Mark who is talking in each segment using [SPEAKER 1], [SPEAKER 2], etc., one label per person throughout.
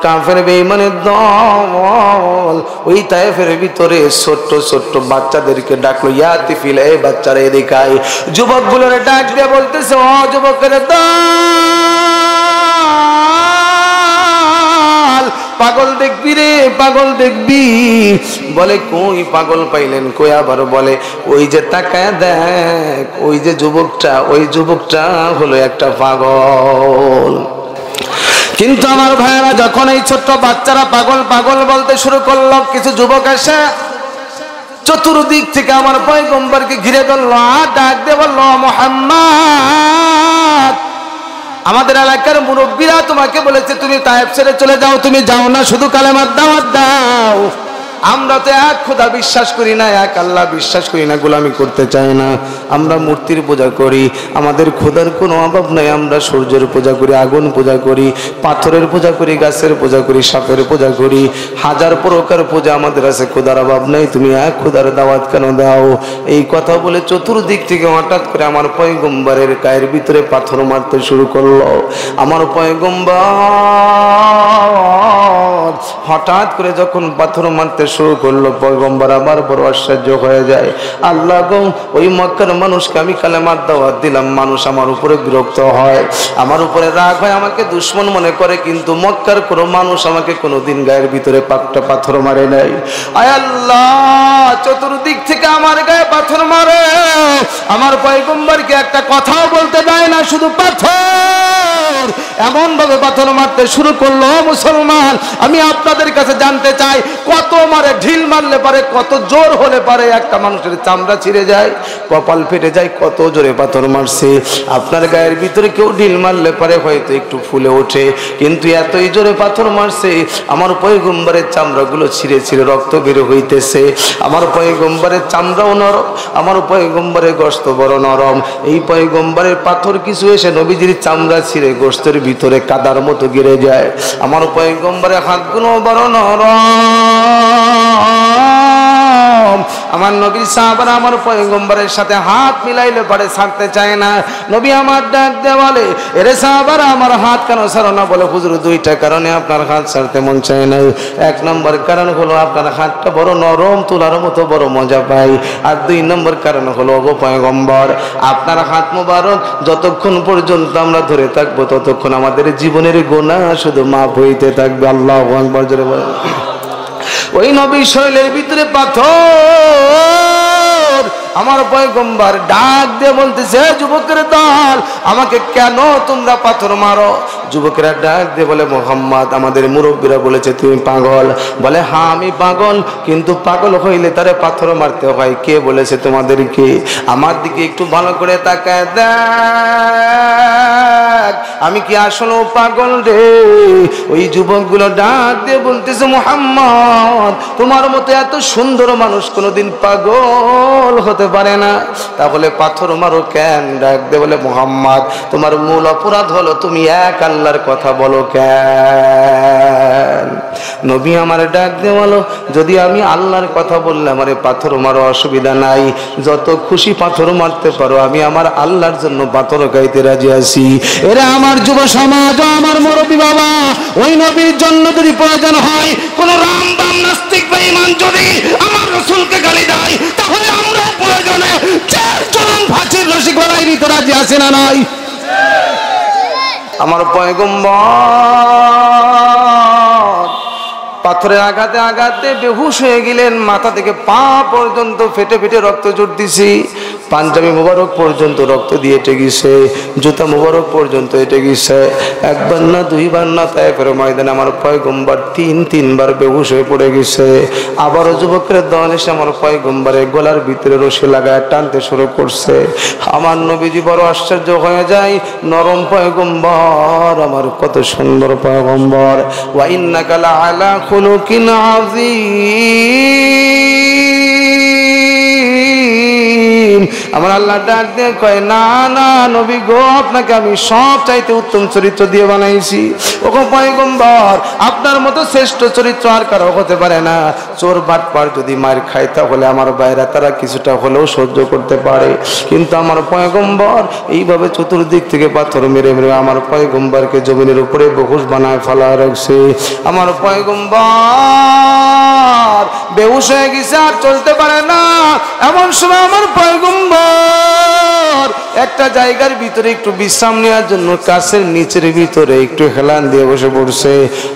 [SPEAKER 1] কাফের বেঈমানের দল ওই তায়েফের ভিতরে ছোট্ট ছোট্ট বাচ্চাদেরকে ডাকলো, ইয়াতিফিল, এই বাচ্চারা এদিকে আয়। যুবকগুলোর ডাক দিয়ে বলতেছে, ও যুবকের দল, পাগল দেখবি রে, পাগল দেখবি। বলে কই পাগল পাইলেন কই? আবার বলে ওই যে তাকায় দেখ, ওই যে যুবকটা, ওই যুবকটা হলো একটা পাগল। কিন্তু আমার ভাইয়েরা, যখন এই ছোট্ট বাচ্চারা পাগল পাগল বলতে শুরু করলো, কিছু যুবক এসে চতুর্দিক থেকে আমার পয়গম্বরকে ঘিরে ধরলো, আর ডাক দিয়ে বললো, মুহাম্মদ, আমাদের এলাকার মুরব্বীরা তোমাকে বলেছে তুমি তায়েফ ছেড়ে চলে যাও, তুমি যাও না, শুধু কালেমার দাওয়াত দাও। আমরা তো এক খোদা বিশ্বাস করি না, এক আল্লাহ বিশ্বাস করি না, গোলামি করতে চাই না, আমরা মূর্তির পূজা করি, আমাদের খোদার কোনো অভাব নাই। আমরা সূর্যের পূজা করি, আগুন পূজা করি, পাথরের পূজা করি, গাছের পূজা করি, সাপের পূজা করি, হাজার প্রকার পূজা আমাদের আছে, খোদার অভাব নাই, তুমি এক খোদার দাওয়াত কেন দাও? এই কথা বলে চতুর্দিক থেকে হঠাৎ করে আমার পয়গম্বরের গায়ের ভিতরে পাথর মারতে শুরু করলো। আমার পয়গম্বর হঠাৎ করে যখন পাথর মারতে শুরু করলো, পয়গম্বর আবার বড় আশ্চর্য হয়ে যায়। আল্লাহ গো, ওই মক্কার মানুষকে আমি কালেমার দাওয়াত দিলাম, মানুষ আমার উপরে বিরক্ত হয়, আমার উপরে রাগ হয়, আমাকে দুশ্মন মনে করে, কিন্তু মক্কার কোনো মানুষ আমাকে কোনোদিন গায়ের ভিতরে পাকটা পাথর মারে নাই। আয় আল্লাহ, চতুর্দিক থেকে আমার গায়ে পাথর মারে, আমার পয়গম্বরকে একটা কথাও বলতে দেয় না, শুধু পাথর এমন ভাবে পাথর মারতে শুরু করলো। মুসলমান, আমি আপনাদের কাছে জানতে চাই, কত মারে, ঢিল মারলে পারে, কত জোর হলে পারে একটা মানুষের চামড়া ছিঁড়ে যায়, কপাল ফেটে যায়, কত জোরে পাথর মারছে। আপনার গায়ের ভিতরে কেউ ঢিল মারলে পারে হয়তো একটু ফুলে ওঠে, কিন্তু এতই জোরে পাথর মারছে, আমার পয়গম্বরের চামড়াগুলো ছিঁড়ে ছিঁড়ে রক্ত বের হইতেছে। আমার পয়গম্বরের চামড়াও নরম, আমার পয়গম্বরের গোশত বড় নরম। এই পয়গম্বরের পাথর কিছু এসে নবীজির চামড়া ছিঁড়ে গোশতের ভিতরে কাদার মতো গিরে যায়। আমার পয়গম্বরের হাতগুলো বড় নরম। আমার নবীর সাহাবারা আমার পয়গম্বরের সাথে হাত মিলাইলে পারে ছাড়তে চায় না। নবী আমার ডাক দিয়ে বলে, এরে সাহাবারা, আমার হাত কেন ছাড়ো না? বলে, হুজুর, দুইটা কারণে আপনার হাত ছাড়তে মন চায় না। এক নম্বর কারণ হলো আপনার হাতটা বড় নরম, তুলার মতো বড় মজা পাই। আর দুই নম্বর কারণ হলো, ওগো পয়গম্বর, আপনার হাত মোবারক যতক্ষণ পর্যন্ত আমরা ধরে থাকবো, ততক্ষণ আমাদের জীবনের গুনাহ শুধু মাফ হইতে থাকবে। আল্লাহু আকবার জোরে বলেন। ওই নবীর শরীরের ভিতরে পাথর, আমার পয়গম্বর ডাক দিয়ে বলতেছে, যুবকের দল, আমাকে কেন তোমরা পাথর মারো? যুবকেরা ডাক দিয়ে বলে, মুহাম্মদ, আমাদের মুরব্বীরা বলেছে তুমি পাগল। বলে, হ্যাঁ আমি পাগল, কিন্তু পাগল হইলে তারে পাথর মারতে হয়। কে বলেছে তোমাদেরকে? আমার দিকে একটু ভালো করে তাকায় দেখ, আমি কি আসলে পাগল রে? ওই যুবকগুলো ডাক দিয়ে বলতেছে, মুহাম্মদ, তোমার মতো এত সুন্দর মানুষ কোনোদিন পাগল হতে পারে না, তাহলে পাথর মারো কেন? ডাক দিয়ে বলে, মুহাম্মদ, তোমার মূল অপরাধ হলো তুমি এক আল্লাহর কথা বলো কেন? নবী আমার ডাক দিয়ে বলো, যদি আমি আল্লাহর কথা বললে আমারে পাথর মারো, অসুবিধা নাই, যত খুশি পাথর মারতে পারো, আমি আমার আল্লাহর জন্য পাথর খাইতে রাজি আছি। এরা আমার যুব সমাজ, আমার মুরব্বী বাবা, ওই নবীর জন্য যদি প্রয়োজন হয়, কোন রাম বাম নাস্তিক বেঈমান যদি আমার রাসূলকে গালি দেয়, তাহলে আমরা প্রয়োজনে চার জন ফাঁসির রশি গলায় নিতে রাজি আছি না নাই? আমার পয়গম্বর পাথরের আঘাতে আঘাতে বেহুশ হয়ে গেলেন, মাথা থেকে পা পর্যন্ত ফেটে ফেটে রক্ত জড়তেছি, পাঞ্জাবি মোবারক পর্যন্ত রক্ত দিয়ে এঁটে গেছে, জুতা মোবারক পর্যন্ত এঁটে গেছে। একবার না, দুইবার না, তায়েফের ময়দানে আমার পয়গম্বর তিনবার বেহুশ হয়ে পড়ে গেছে। আবারও যুবকের দল এসে আমার পয়গম্বরের গলার ভিতরে রশি লাগায় টানতে শুরু করছে। আমার নবীজি বড় আশ্চর্য হয়ে যায়, নরম পয়গম্বর, আমার কত সুন্দর পয়গম্বর। ওয়া ইন্নাকা লাআলা খুলুকিন আযীম, আমার আল্লাহ ডাক দিয়ে কয়, না না নবী গো, আপনাকে আমি সব চাইতে উত্তম চরিত্র দিয়ে বানাইছি। ওগো পয়গম্বর, আপনার মতো শ্রেষ্ঠ চরিত্র আর কারো হতে পারে না। চোর বাটপার যদি মার খায় তাহলে আমার বাইরা তারা কিছুটা হলেও সহ্য করতে পারে, কিন্তু আমার পয়গম্বর এইভাবে চতুর্দিক থেকে পাথর মেরে মেরে আমার পয়গম্বরকে জমিনের উপরে বহুষ বানায় ফেলা রাখছে। আমার পয়গম্বর বেহুশ হয়ে গেছে, আর চলতে পারে না। এমন সময় আমার পয়গম্বর একটা জায়গার ভিতরে একটু বিশ্রাম নেওয়ার জন্য কাছের নিচের ভিতরে একটু হেলান দিয়ে বসে পড়ছে।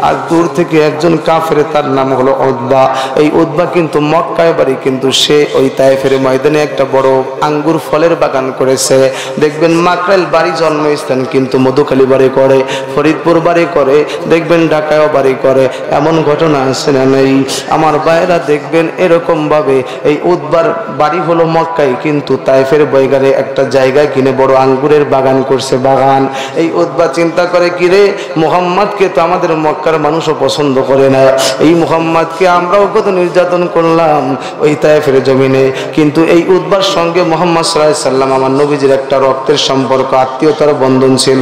[SPEAKER 1] আর দূর থেকে একজন কাফের, তার নাম হলো উতবা। এই উতবা কিন্তু মক্কায় বাড়ি, কিন্তু সে ওই তায়েফের ময়দানে একটা বড় আঙ্গুর ফলের বাগান করেছে। দেখবেন মাকরাইল বাড়ি জন্মস্থান, কিন্তু মধুখালী বাড়ি করে, ফরিদপুর বাড়ি করে, দেখবেন ঢাকায়ও বাড়ি করে। এমন ঘটনা আছে না নেই? আমার ভাইরা দেখবেন এরকম ভাবে এই উতবার বাড়ি হলো মক্কায়, কিন্তু তায়েফের বৈগারে একটা জায়গা কিনে বড় আঙ্গুরের বাগান করছে, বাগান। এই উতবা চিন্তা করে, কিরে মুহাম্মদকে তো আমাদের মক্কার মানুষও পছন্দ করে না, এই মুহাম্মদকে আমরাও কত নির্যাতন করলাম ওই তায়েফের জমিনে, কিন্তু এই উতবার সঙ্গে মুহাম্মদ সাল্লাল্লাহু আলাইহি সাল্লাম আমার নবীজির একটা রক্তের সম্পর্ক, আত্মীয়তার বন্ধন ছিল।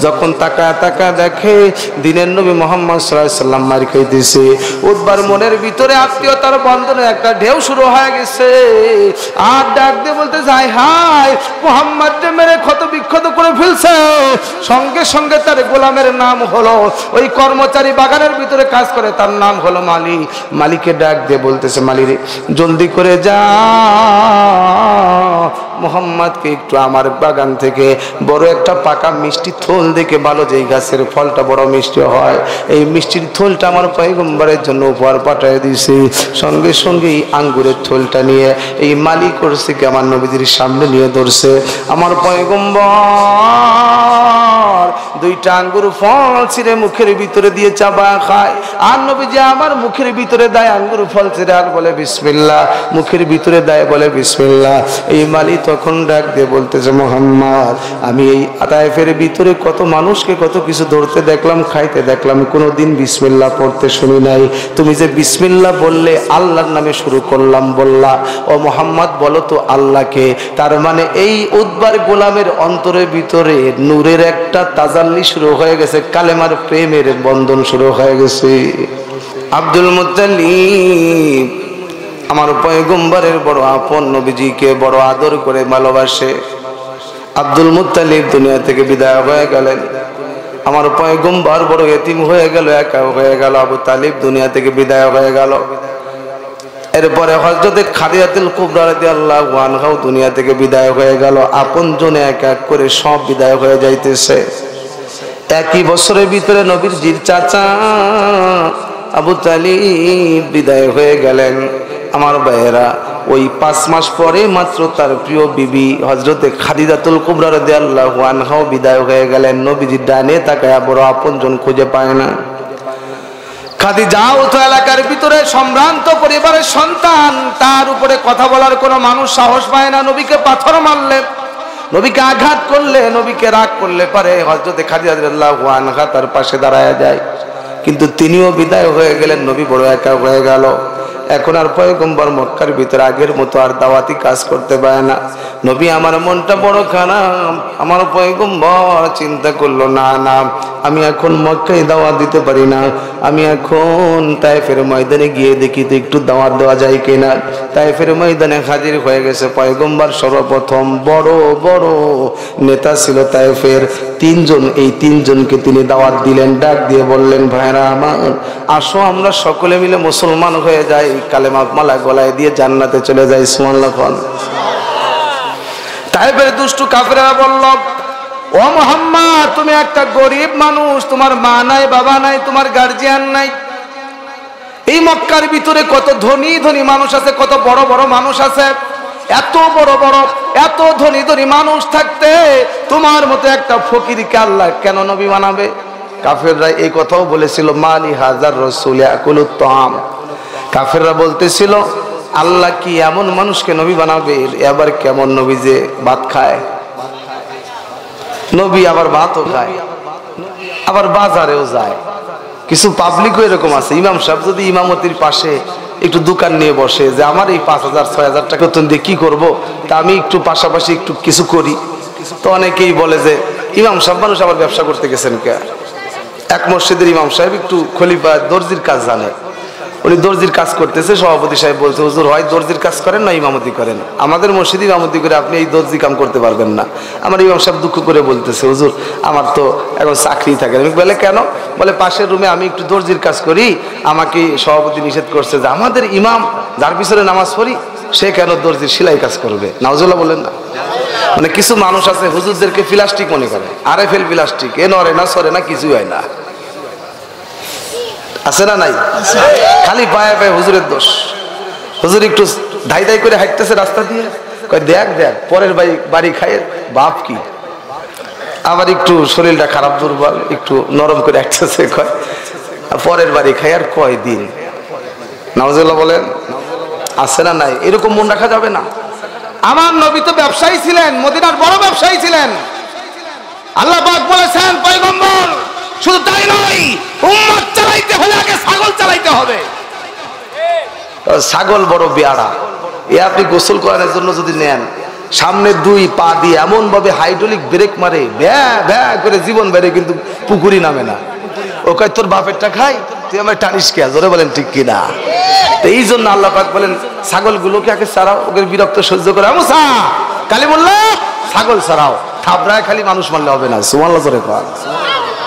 [SPEAKER 1] যখন তাকা তাকা দেখে দিনের নবী মুহাম্মদ সাল্লাল্লাহু আলাইহি সাল্লাম মার খাইতেছে, উতবার মনের ভিতরে আত্মীয়তার বন্ধনের একটা ঢেউ শুরু হয়ে গেছে। আর ডাক দিয়ে বলতে যায়, হায় মুহাম্মদকে মেরে ক্ষত বিক্ষত করে ফেলছে। সঙ্গে সঙ্গে তার গোলামের নাম হলো, ওই কর্মচারী বাগানের ভিতরে কাজ করে, তার নাম হলো মালি। মালিকে ডাক দিয়ে বলতেছে, মালি রে জলদি করে যা, মুহাম্মদকে একটু আমার বাগান থেকে বড় একটা পাকা মিষ্টি থল দেখে, ভালো যে গাছের ফলটা বড় মিষ্টি হয়, এই মিষ্টির থলটা আমার পয়গম্বরের জন্য উপহার পাঠিয়ে দিয়েছি। সঙ্গে সঙ্গে এই আঙ্গুরের থলটা নিয়ে এই মালিক করছে কি আমার নবীজির সামনে নিয়ে ধরছে। আমার পয়গম্বর দুইটা আঙ্গুর ফল ছিঁড়ে মুখের ভিতরে দিয়ে চাবা খায়, আর নবীজি আমার মুখের ভিতরে দেয় আঙ্গুর ফল ছিঁড়ে, আর বলে বিসমিল্লাহ, মুখের ভিতরে দেয়, বলে বিসমিল্লাহ। এই মালিক তখন ডাক দিয়ে বলতেছে, মুহাম্মদ আমি এই তায়েফের ভিতরে কত মানুষকে কত কিছু ধরতে দেখলাম, খাইতে দেখলাম, কোনোদিন বিসমিল্লাহ পড়তে শুনি নাই। তুমি যে বিসমিল্লাহ বললে, আল্লাহর নামে শুরু করলাম বললা, ও মুহাম্মদ বলো তো আল্লাহকে। তার মানে এই উতবার গোলামের অন্তরের ভিতরে নূরের একটা তাজাল্লি শুরু হয়ে গেছে, কালেমার প্রেমের বন্ধন শুরু হয়ে গেছে। আব্দুল মুত্তালিব আমার পয়গম্বরের বড় আপন, নবীজিকে বড় আদর করে ভালোবাসে। আব্দুল মুত্তালিব দুনিয়া থেকে বিদায় হয়ে গেলেন। আমার পয়গম্বর বড় এতিম হয়ে গেল, একা হয়ে গেল। আবু তালিব দুনিয়া থেকে বিদায় হয়ে গেল। এরপরে হযরতে খাদিজাতুল কুবরা রাদিয়াল্লাহু আনহা দুনিয়া থেকে বিদায় হয়ে গেল। আপন জনে এক এক করে সব বিদায় হয়ে যাইতেছে। একই বছরের ভিতরে নবীর জির চাচা আবু তালিব বিদায় হয়ে গেলেন। আমার ভাইয়েরা, ওই 5 মাস পরে মাত্র তার প্রিয় বিবি হযরতে খাদিজাতুল কুবরা রাদিয়াল্লাহু আনহা বিদায় হয়ে গেলেন। নবীজির ডানে তাকায়া বড় আপনজন খুঁজে পায় না। খাদিজাও তো এলাকার ভিতরে সম্ভ্রান্ত পরিবারের সন্তান, তার উপরে কথা বলার কোনো মানুষ সাহস পায় না। নবীকে পাথর মারলে, নবীকে আঘাত করলে, নবীকে রাগ করলে পারে হযরতে খাদিজা রাদিয়াল্লাহু আনহা তার পাশে দাঁড়ায় যায়, কিন্তু তিনিও বিদায় হয়ে গেলেন। নবী বড় একা হয়ে গেল। এখন আর পয়গম্বর মক্কার ভিতরে আগের মতো আর দাওয়াতি কাজ করতে পারে না। নবী আমার মনটা বড় খারাপ। আমার পয়গম্বর চিন্তা করলো, না না আমি এখন মক্কায় দাওয়াত দিতে পারি না, আমি এখন তায়েফের ময়দানে গিয়ে দেখি তো একটু দাওয়াত দেওয়া যায় কিনা। তায়েফের ময়দানে হাজির হয়ে গেছে পয়গম্বর। সর্বপ্রথম বড় বড় নেতা ছিল তায়েফের 3 জন। এই 3 জনকে তিনি দাওয়াত দিলেন, ডাক দিয়ে বললেন, ভাইরা আমার আসো আমরা সকলে মিলে মুসলমান হয়ে যাই, কালেমা মালা গলায় দিয়ে জান্নাতে চলে যাই। সুবহানাল্লাহ। তায়েফের দুষ্টু কাফেররা বলল, ও মুহাম্মদ তুমি একটা গরিব মানুষ, তোমার মা নাই, বাবা নাই, তোমার গার্জিয়ান নাই। এই মক্কার ভিতরে কত ধনী ধনী মানুষ আছে, কত বড় বড় মানুষ আছে। এত বড় বড় এত ধনী ধনী মানুষ থাকতে তোমার মতো একটা ফকিরকে আল্লাহ কেন নবী বানাবে? কাফেররা এই কথাও বলেছিল, মালি হাজার রাসূল ইয়াকুলুত তাআম। কাফেররা বলতেছিল, আল্লাহ কি এমন মানুষকে নবী বানাবে? এবার কেমন নবী যে ভাত খায়, নবী আবার ভাতও খায়, আবার বাজারেও যায়। কিছু পাবলিকও এরকম আছে, ইমাম সাহেব যদি ইমামতির পাশে একটু দোকান নিয়ে বসে যে আমার এই 5,000 6,000 টাকা বেতন দিয়ে কি করব, তা আমি একটু পাশাপাশি একটু কিছু করি। তো অনেকেই বলে যে ইমাম সাহেব মানুষ আবার ব্যবসা করতে গেছেন কে? এক মসজিদের ইমাম সাহেব একটু খলিফা দর্জির কাজ জানে, উনি দর্জির কাজ করতেছে। সভাপতি সাহেব বলছে, হুজুর হয় দর্জির কাজ করেন না ইমামতি করেন, আমাদের মসজিদে ইমামতি করে আপনি এই দর্জি কাম করতে পারবেন না। আমার ইমাম সাহেব দুঃখ করে বলতেছে, হুজুর আমার তো এখন চাকরি থাকে। আমি বলে কেন? বলে পাশের রুমে আমি একটু দর্জির কাজ করি, আমাকে সভাপতি নিষেধ করছে যে আমাদের ইমাম যার পিছনে নামাজ পড়ি সে কেন দর্জির সেলাই কাজ করবে। নাউজুল্লাহ বলেন না। মানে কিছু মানুষ আছে হুজুরদেরকে প্লাস্টিক মনে করে, আরএফএল প্লাস্টিক, এ নরে না সরে না, কিছুই হয় না। আছে না নাই? খালি পায়ে পায়ে হুজুরের দোষ। হুজুর একটু ধাই ধাই করে হাঁটতেছে রাস্তা দিয়ে, কয় দেখ দেখ পরের বাড়ি খায় বাপ কি। আবার একটু শরীরটা খারাপ দুর্বল, একটু নরম করে হাঁটতেছে, কয় পরের বাড়ি খায় আর কয় দিন। নাউজুল্লাহ বলেন। আছে না নাই? এরকম মন রাখা যাবে না। আমার নবী তো ব্যবসায়ী ছিলেন, মদিনার বড় ব্যবসায়ী ছিলেন। আল্লাহ পাক বলেছেন পয়গম্বর শুধু তাই নয়, উম্মত চালাইতে হলে আগে ছাগল চালাইতে হবে। ছাগল বড় বেয়ারা, এ আপনি গোসল করানোর জন্য যদি নেন, সামনে 2 পা দিয়ে এমন ভাবে হাইড্রোলিক ব্রেক মারে, ভ্যা ভ্যা করে জীবন বেড়ে, কিন্তু পুকুরি নামে না। ও কয় তোর বাপেরটা খাই, তুই আমার টানিস কে? জোরে বলেন ঠিক কিনা? তো এই জন্য আল্লাহ পাক বলেন ছাগলগুলোকে আগে ছাড়াও, ওদের বিরক্ত সহ্য করে। মুসা কালিমুল্লাহ ছাগল ছাড়াও, থাবড়ায় খালি মানুষ মারলে হবে না। সুবহানাল্লাহ জোরে কর।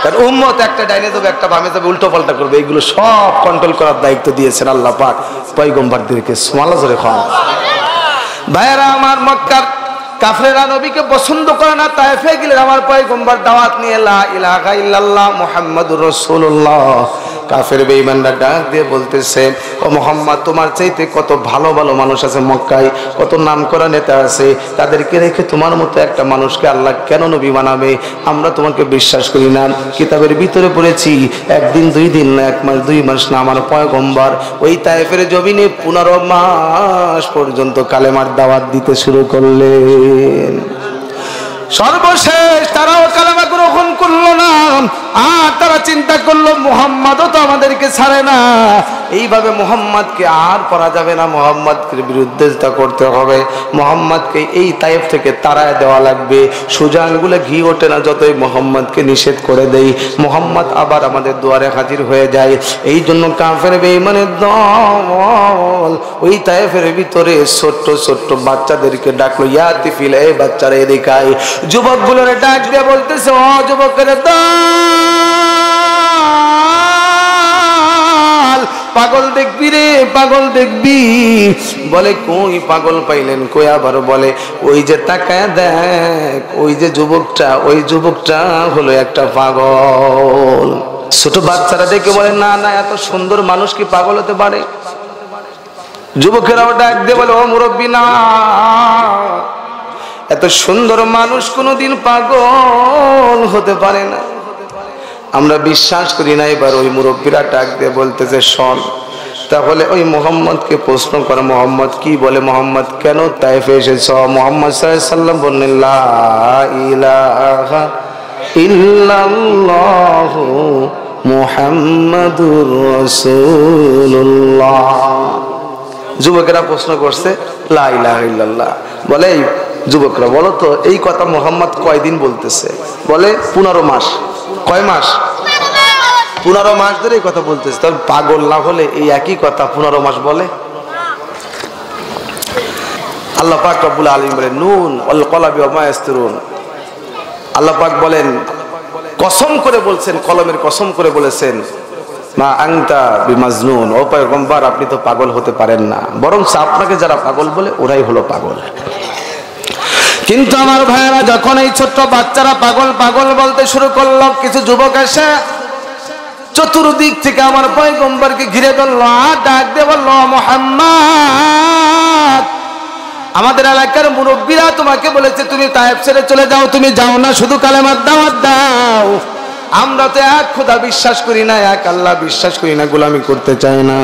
[SPEAKER 1] কারণ উম্মত একটা ডাইনে যাবে, একটা বামে যাবে, উল্টো পাল্টা করবে, এগুলো সব কন্ট্রোল করার দায়িত্ব দিয়েছেন আল্লাহ পাক পয়গম্বরদেরকে। সুবহানাল্লাহ জোরে কর। ভাইয়েরা আমার, মক্কার কাফেররা নবীকে পছন্দ করে না। তায়েফে গেলে আমার পয়গম্বর দাওয়াত নিয়ে লা ইলাহা ইল্লাল্লাহ মুহাম্মাদুর রাসূলুল্লাহ। কাফের বেঈমানরা ডাক দিয়ে বলতেছে, ও মুহাম্মদ তোমার চাইতে কত ভালো ভালো মানুষ আছে মক্কায়, কত নামকরা নেতা আছে, তাদেরকে রেখে তোমার মতো একটা মানুষকে আল্লাহ কেন নবী বানাবে? আমরা তোমাকে বিশ্বাস করি না। কিতাবের ভিতরে পড়েছি 1 দিন 2 দিন না, 1 মাস 2 মাস না, আমার পয়গম্বর ওই তায়েফের জমিনে 15 মাস পর্যন্ত কালেমার দাওয়াত দিতে শুরু করলেন। সর্বশেষ তারাও কালেমা গ্রহণ করলো না। আর তারা চিন্তা করলো মুহাম্মদও তো আমাদেরকে ছাড়ে না, এইভাবে মুহাম্মদকে আর পড়া যাবে না, মুহাম্মদকে বিরুদ্ধে করতে হবে, মুহাম্মদকে এই তায়েফ থেকে তাড়ায় দেওয়া লাগবে। সোজা আঙ্গুলে ঘি ওঠে না, যতই মুহাম্মদকে নিষেধ করে দেই, মুহাম্মদ আবার আমাদের দুয়ারে হাজির হয়ে যায়। এই জন্য কাফের বেঈমানের দল ওই তায়েফের ভিতরে ছোট্ট ছোট্ট বাচ্চাদেরকে ডাকলো, ইয়াতিফিল, এই বাচ্চারা এদিকে আয়। যুবকগুলোরে ডাক দিয়ে বলতেছে, ও যুবকের দল, পাগল দেখবি রে, পাগল দেখবি। বলে কই পাগল পাইলেন কই? আবার বলে ওই যে তাকায় দেখ, ওই যে যুবকটা, ওই যুবকটা হলো একটা পাগল। ছোট বাচ্চারা দেখে বলে না না, এত সুন্দর মানুষ কি পাগল হতে পারে? যুবকেরাও ডাক দিয়ে বলে, ও মুরব্বি না, এত সুন্দর মানুষ কোনোদিন পাগল হতে পারে না, আমরা বিশ্বাস করি না। এবার ওই মুরব্বীরা ডাক দিয়ে বলতেছে, শোন তাহলে ওই মুহাম্মদকে প্রশ্ন করে, মুহাম্মদ কি বলে, মুহাম্মদ কেন তায়েফে এসেছ? মুহাম্মদ সাল্লাল্লাহু আলাইহি ওয়াসাল্লাম বললেন, লা ইলাহা ইল্লাল্লাহু মুহাম্মাদুর রাসূলুল্লাহ। যুবকেরা প্রশ্ন করছে লা ইলাহা ইল্লাল্লাহ। বলে যুবকরা বলো তো এই কথা মুহাম্মদ কয়দিন বলতেছে? বলে 15 মাস। কয় মাস? 15 মাস ধরে এই কথা বলতেছে। তবে পাগল না হলে এই একই কথা 15 মাস বলে? আল্লাহ পাক রব্বুল আলামিন বলেন, নুন ওয়াল কলামি ওয়া মা ইয়াসতুরুন। আল্লাহ পাক বলেন, কসম করে বলছেন, কলমের কসম করে বলেছেন, মা আনতা বিমাজনুন, ও পয়গম্বর আপনি তো পাগল হতে পারেন না, বরং আপনাকে যারা পাগল বলে ওরাই হলো পাগল। কিন্তু আমার ভাইয়েরা, যখন এই ছোট্ট বাচ্চারা পাগল পাগল বলতে শুরু করলো, কিছু যুবক এসে চতুর্দিক থেকে আমার পয়গম্বরকে ঘিরে ধরলো, আর ডাক দিয়ে বললো, মুহাম্মদ আমাদের এলাকার মুরব্বীরা তোমাকে বলেছে তুমি তায়েফ ছেড়ে চলে যাও, তুমি যাও না, শুধু কালেমার দাওয়াত দাও। আমরা তো এক খোদা বিশ্বাস করি না, এক আল্লাহ বিশ্বাস করি না, গোলামি করতে চাই না।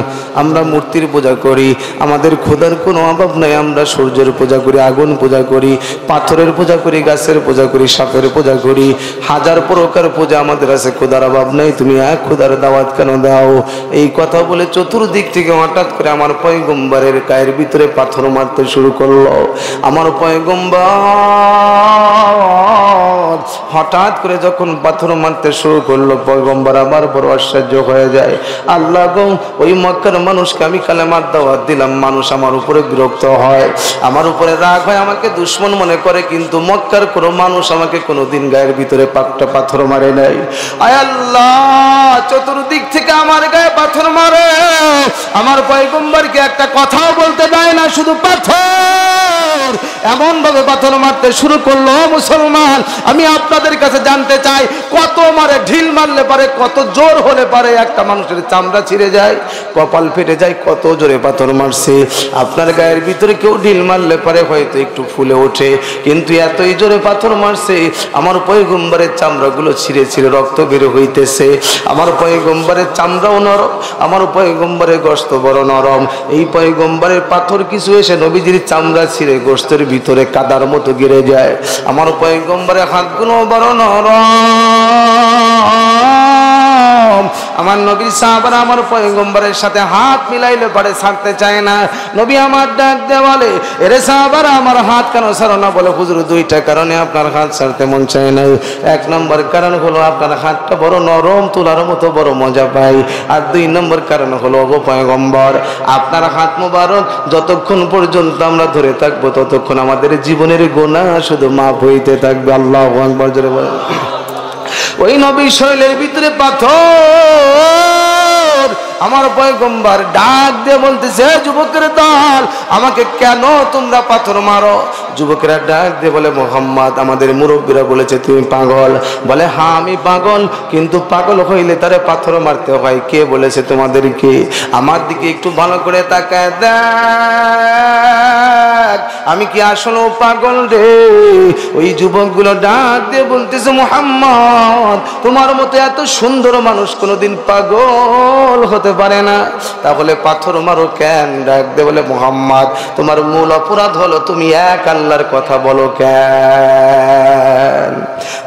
[SPEAKER 1] আমরা মূর্তির পূজা করি, আমাদের খোদার কোনো অভাব নাই। আমরা সূর্যের পূজা করি, আগুন পূজা করি, পাথরের পূজা করি, গাছের পূজা করি, সাপের পূজা করি, হাজার প্রকার পূজা আমাদের আছে, খোদার অভাব নাই। তুমি এক খোদার দাওয়াত কেন দাও? এই কথা বলে চতুর্দিক থেকে হঠাৎ করে আমার পয়গম্বরের গায়ের ভিতরে পাথর মারতে শুরু করলো। আমার পয়গম্বর হঠাৎ করে যখন পাথর মারতে শুরু করলো, পয়গম্বর আবার বড় আশ্চর্য হয়ে যায়। আল্লাহ গো, ওই মক্কার মানুষকে আমি কালেমার দাওয়াত দিলাম, মানুষ আমার উপরে বিরক্ত হয়, আমার উপরে রাগ হয়, আমাকে দুশ্মন মনে করে, কিন্তু মক্কার কোনো মানুষ আমাকে কোনোদিন গায়ের ভিতরে পাকটা পাথর মারে নাই। আয় আল্লাহ, চতুর্দিক থেকে আমার গায়ে পাথর মারে, আমার পয়গম্বরকে একটা কথাও বলতে দেয় না, শুধু পাথর এমন ভাবে পাথর মারতে শুরু করলো। মুসলমান, আমি আপনাদের কাছে জানতে চাই, কত মারে? ঢিল মারলে পারে, কত জোর হলে পারে একটা মানুষের চামড়া ছিঁড়ে যায়, কপাল ফেটে যায়? কত জোরে পাথর মারছে। আপনার গায়ের ভিতরে কেউ ঢিল মারলে পারে হয়তো একটু ফুলে ওঠে, কিন্তু এতই জোরে পাথর মারছে, আমার পয়গম্বরের চামড়াগুলো ছিঁড়ে ছিঁড়ে রক্ত বের হইতেছে। আমার পয়গম্বরের চামড়াও নরম, আমার পয়গম্বরের গোশত বড় নরম। এই পয়গম্বরের পাথর কিছু এসে নবীজির চামড়া ছিঁড়ে গোশতের ভিতরে কাদার মতো গিরে যায়। আমার পয়গম্বরের হাতগুলো বড় নরম। আমার নবী সাহাবারা আমার পয়গম্বরের সাথে হাত মিলাইলে পারে ছাড়তে চায় না। নবী আমার ডাক দিয়ে বলে, এরে সাহাবারা আমার হাত কেন ছাড়ো না? বলে, হুজুর দুইটা কারণে আপনার হাত ছাড়তে মন চায় না। এক নম্বর কারণ হলো আপনার হাতটা বড় নরম, তুলার মতো বড় মজা পাই। আর দুই নম্বর কারণ হলো, ওগো পয়গম্বর, আপনার হাত মোবারক যতক্ষণ পর্যন্ত আমরা ধরে থাকবো ততক্ষণ আমাদের জীবনের গুনাহ শুধু মাফ হইতে থাকবে। আল্লাহু আকবার জোরে বলেন। ওই নবী শরীরের ভিতরে পাথর, আমার পয়গম্বর ডাক দিয়ে বলতেছে, যুবকের দল, আমাকে কেন তোমরা পাথর মারো? যুবকেরা ডাক দিয়ে বলে, মুহাম্মদ, আমাদের মুরব্বীরা বলেছে তুমি পাগল। বলে, হ্যাঁ আমি পাগল, কিন্তু পাগল হইলে তারে পাথর মারতে হয়। কে বলেছে তোমাদেরকে? আমার দিকে একটু ভালো করে তাকায় দেখ, আমি কি আসলে পাগল রে? ওই যুবকগুলো ডাক দিয়ে বলতেছে, মুহাম্মদ, তোমার মতো এত সুন্দর মানুষ কোনোদিন পাগল হতে পারে না, তাহলে পাথর মারো কেন? ডাক দিয়ে বলে, মুহাম্মদ, তোমার মূল অপরাধ হলো তুমি এক আল্লাহর কথা বলো কেন?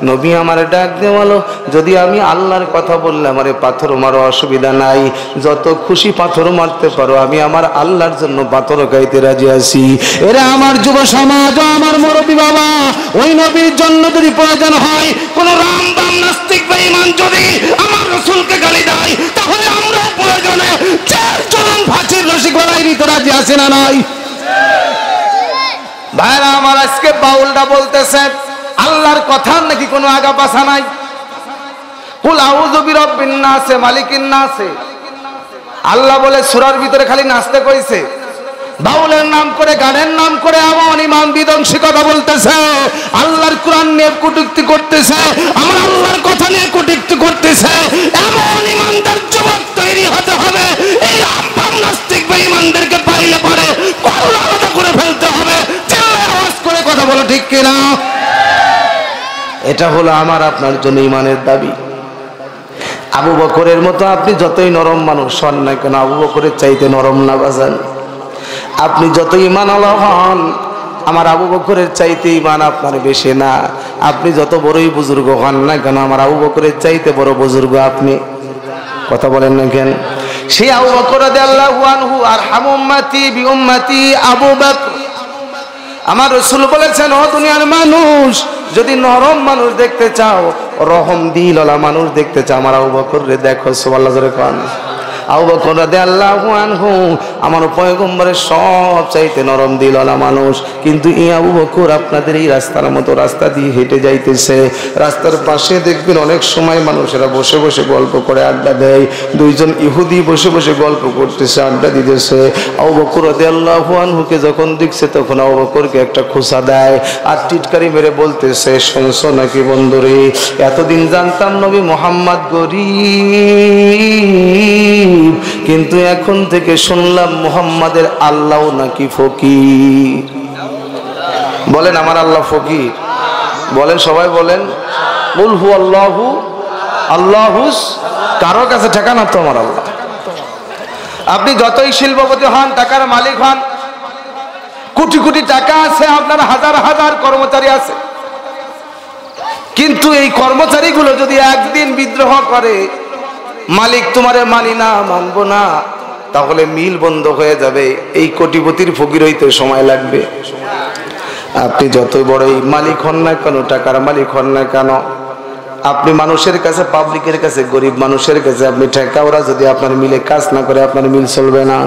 [SPEAKER 1] নবী আমার ডাক দিয়ে বলো, যদি আমি আল্লাহর কথা বললে আমারে পাথর মারো, অসুবিধা নাই, যত খুশি পাথর মারতে পারো, আমি আমার আল্লাহর জন্য পাথর গাইতে রাজি আছি। এরা আমার যুব সমাজ, আমার মুরব্বী বাবা, ওই নবীর জন্য যদি প্রয়োজন হয়, কোন রামবাম নাস্তিক বেঈমান যদি আমার রাসূলকে গালি দেয়, তাহলে আমরা প্রয়োজনে চার জন ফাঁসির রশি গলায় নিতে রাজি আছি না নাই? ভাইরা আমার, আজকে বাউলটা বলতেছে আল্লাহর কথার নাকি কোনো আগা পাছা নাই। কুল আউযু বিরাব্বিন নাস মালিকিন নাস, আল্লাহ বলে সূরার ভিতরে খালি নাচতে কইছে। বাউলের নাম করে, গানের নাম করে এমন ইমান বিধ্বংসী কথা বলতেছে, আল্লাহর কোরআন নিয়ে কটূক্তি করতেছে, আমার আল্লাহর কথা নিয়ে কটূক্তি করতেছে। এমন ইমানদার যুবক তৈরি হতে হবে, এই রামবাম নাস্তিক বেঈমানদেরকে পাইলে পরে কলম আলাদা করে ফেলতে হবে। চিল্লায় আওয়াজ করে কথা বলো, ঠিক কিনা? এটা হলো আমার আপনার জন্য ইমানের দাবি। আবু বকরের মতো আপনি যতই নরম মানুষ হন না কেন, আবু বকরের চাইতে নরম না বাজান। আপনি যত ঈমানওয়ালা হন, আমার আবু বকরের চাইতে ঈমান আপনার বেশি না। আপনি যত বড়ই বুজুর্গ হন না কেন, আমার আবু বকরের চাইতে বড় বুজুর্গ আপনি। কথা বলেন না কেন? সেই আবু বকর রাদিয়াল্লাহু আনহু আরহামু উম্মতি বিউম্মতি আবু বকর। আমার রাসূল বলেছেন, ও দুনিয়ার মানুষ, যদি নরম মানুষ দেখতে চাও, রহম দিলওয়ালা মানুষ দেখতে চাও, আমার আবু বকররে দেখো। সুবহানাল্লাহ জোরে কোন। আবু বকর রাদিয়াল্লাহু আনহু আমার পয়গম্বরের সব চাইতে নরম দিলওয়ালা মানুষ, কিন্তু এই আবু বকর আপনাদের এই রাস্তার মতো রাস্তা দিয়ে হেঁটে যাইতেছে, রাস্তার পাশে দেখবেন অনেক সময় মানুষেরা বসে বসে গল্প করে আড্ডা দেয়। দুইজন ইহুদি বসে বসে গল্প করতেছে, আড্ডা দিতেছে। আবু বকর রাদিয়াল্লাহু আনহুকে যখন দেখছে, তখন আবু বকরকে একটা খোঁচা দেয় আর টিটকারি মেরে বলতেছে, শুনছো নাকি বন্ধুরে, এতদিন জানতাম নবী মুহাম্মদ গরীব, কিন্তু এখন থেকে শুনলাম মুহাম্মাদের আল্লাহ নাকি ফকির। বলেন আমার আল্লাহ ফকির? বলেন, সবাই বলেন, কুল হুয়াল্লাহু আল্লাহুস, কারো কাছে ঠেকানা তো আমার আল্লাহ। আপনি যতই শিল্পপতি হন, টাকার মালিক হন, কোটি কোটি টাকা আছে, আপনার হাজার হাজার কর্মচারী আছে, কিন্তু এই কর্মচারীগুলো যদি একদিন বিদ্রোহ করে, মালিক তোমারে মানি না, মানবো না, তাহলে মিল বন্ধ হয়ে যাবে। এই কোটিপতির ফকির হইতে সময় লাগবে। আপনি যত বড়ই মালিক হন না কেন, টাকার মালিক হন না কেন, আপনি মানুষের কাছে, পাবলিকের কাছে, গরিব মানুষের কাছে আপনি ঠেকা, ওরা যদি আপনার মিলে কাজ না করে, আপনার মিল চলবে না।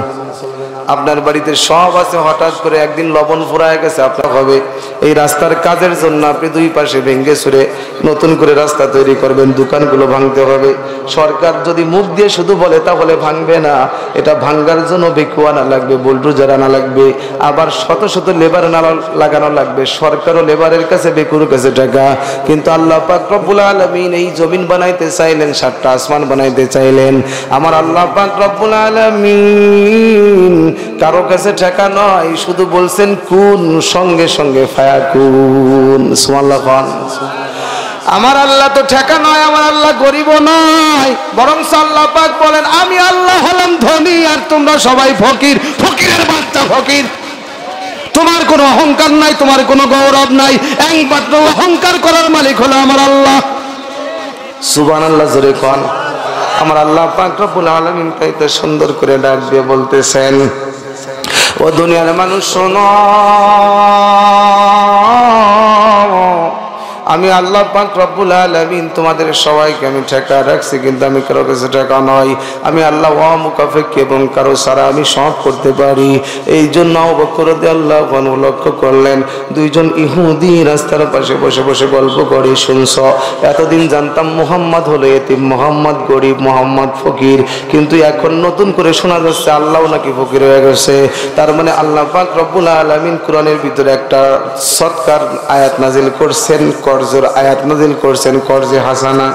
[SPEAKER 1] আপনার বাড়িতে সব আছে, হঠাৎ করে একদিন লবণ ফুরায় গেছে, আপনার হবে এই রাস্তার কাজের জন্য আপনি দুই পাশে ভেঙে ছুড়ে নতুন করে রাস্তা তৈরি করবেন, দোকানগুলো ভাঙতে হবে। সরকার যদি মুখ দিয়ে শুধু বলে তাহলে ভাঙবে না, এটা ভাঙার জন্য বেকু আনা লাগবে, বুলডোজার আনা লাগবে, আবার শত শত লেবার লাগানো লাগবে। সরকারও লেবারের কাছে, বেকুর কাছে টাকা। কিন্তু আল্লাহ পাক রব্বুল আলামিন এই জমিন বানাইতে চাইলেন, 7টা আসমান বানাইতে চাইলেন। আমার আল্লাহ পাক রব্বুল আলামিন কারো কাছে ঠেকা নয়, শুধু বলছেন কুন, সঙ্গে সঙ্গে ফায়াকুন। সুবহানাল্লাহ খান। আমার আল্লাহ তো ঠেকা নয়, আমার আল্লাহ গরিবও নয়, বরং আল্লাহ পাক বলেন আমি আল্লাহ হলাম ধনী আর তোমরা সবাই ফকির, ফকিরের বাচ্চা ফকির। তোমার কোনো অহংকার নাই, তোমার কোনো গৌরব নাই, একমাত্র অহংকার করার মালিক হলো আমার আল্লাহ। সুবহানাল্লাহ জোরে কোন। আমার আল্লাহ পাক রব্বুল আলামিন তাইতে সুন্দর করে ডাক দিয়ে বলতেছেন, ও দুনিয়ার মানুষ শোনো, আমি আল্লাহ পাক রব্বুল আলামিন তোমাদের সবাইকে আমি ঠেকা রাখছি, কিন্তু আমি কারো কাছে ঠেকা নয়। আমি আল্লাহ মুকাফিক এবং কারো সারা আমি সব করতে পারি। এই জন্য আবু বকর রাদিয়াল্লাহু আনহু লক্ষ্য করলেন, দুইজন ইহুদি রাস্তার পাশে বসে বসে গল্প করে, শুনছ, এতদিন জানতাম মুহাম্মদ হলো এতিম, মুহাম্মদ গরিব, মুহাম্মদ ফকির, কিন্তু এখন নতুন করে শোনা যাচ্ছে আল্লাহ নাকি ফকির হয়ে গেছে। তার মানে আল্লাহ পাক রব্বুল আলামিন কোরআনের ভিতরে একটা সৎকার আয়াত নাজিল করছেন, কর্জের আয়াত নাজিল করছেন, কর্জে হাসানা।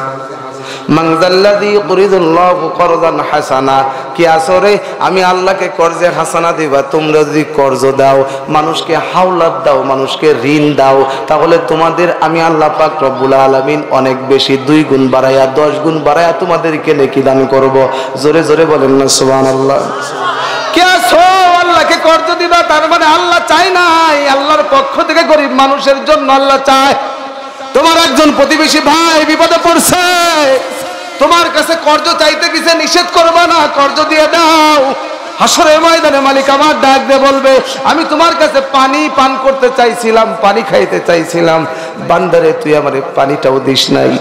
[SPEAKER 1] মানজাল্লাযী ইউরিদুল্লাহু করদান হাসানা, কি আসরে আমি আল্লাহকে কর্জে হাসানা দিবা। তোমরা যদি কর্জ দাও, মানুষকে হাওলাত দাও, মানুষকে ঋণ দাও, তাহলে তোমাদের আমি আল্লাহ পাক রব্বুল আলামিন অনেক বেশি 2 গুণ বাড়ায়া 10 গুণ বাড়ায়া তোমাদেরকে নেকি দান করব। জোরে জোরে বলেন না সুবহানাল্লাহ। কে আসো আল্লাহকে কর্জ দিবা, তার মানে আল্লাহ চায় নাই, আল্লাহর পক্ষ থেকে গরিব মানুষের জন্য আল্লাহ চায়। তোমার একজন প্রতিবেশী ভাই বিপদে পড়ছে, তোমার কাছে কর্জ চাইতে গেছে, নিষেধ করবা না, কর্জ দিয়ে দাও। হাসরের ময়দানে মালিক আমার ডাক দিয়ে বলবে, আমি তোমার কাছে পানি পান করতে চাইছিলাম, পানি খাইতে চাইছিলাম, বান্দারে তুই আমারে পানিটাও দিস নাই।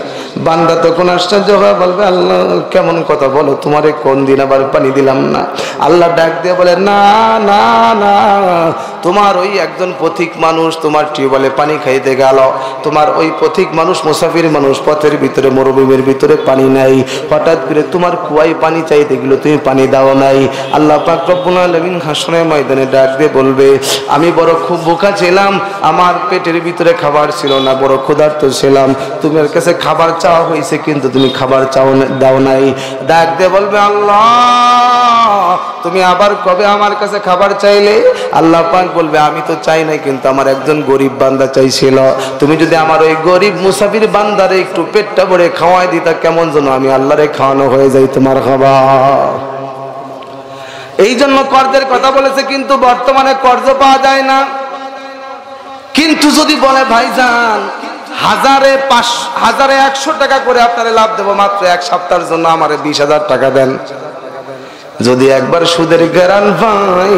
[SPEAKER 1] বান্দা তখন আশ্চর্য হয়ে বলবে, আল্লাহ কেমন কথা বলো, তোমারে কোন দিন আবার পানি দিলাম না। আল্লাহ ডাক দিয়ে বলে, না না না, তোমার ওই একজন পথিক মানুষ তোমার টিউবওয়েলে পানি খাইতে গেল, তোমার ওই পথিক মানুষ মুসাফির মানুষ, পথের ভিতরে মরুভূমির ভিতরে পানি নাই, হঠাৎ করে তোমার কুয়ায় পানি চাইতে গেল, তুমি পানি দাও নাই। আল্লাহ পাক রব্বুল আলামিন হাসরের ময়দানে ডাক দিয়ে বলবে, আমি বড় খুব বোকা ছিলাম, আমার পেটের ভিতরে খাবার ছিল না, বড় ক্ষুধার্ত ছিলাম, তোমার কাছে খাবার চাওয়া হয়েছে কিন্তু তুমি খাবার দাও নাই। ডাক দিয়ে বলবে, আল্লাহ তুমি আবার কবে আমার কাছে খাবার চাইলে? আল্লাহ পাক বলবে, আমি তো চাই নাই, কিন্তু আমার একজন গরিব বান্দা চাইছিল, তুমি যদি আমার ওই গরিব মুসাফির বান্দারে একটু পেটটা ভরে খাওয়াই দিতা, কেমন যেন আমি আল্লাহরে খাওয়ানো হয়ে যাই তোমার খাবার। এই জন্য কর্জের কথা বলেছে, কিন্তু বর্তমানে কর্জ পাওয়া যায় না। কিন্তু যদি বলে ভাইজান হাজারে 100 টাকা করে আপনারে লাভ দেবো, মাত্র 1 সপ্তাহের জন্য আমারে 20,000 টাকা দেন, যদি একবার সুদের গ্যারান পাই,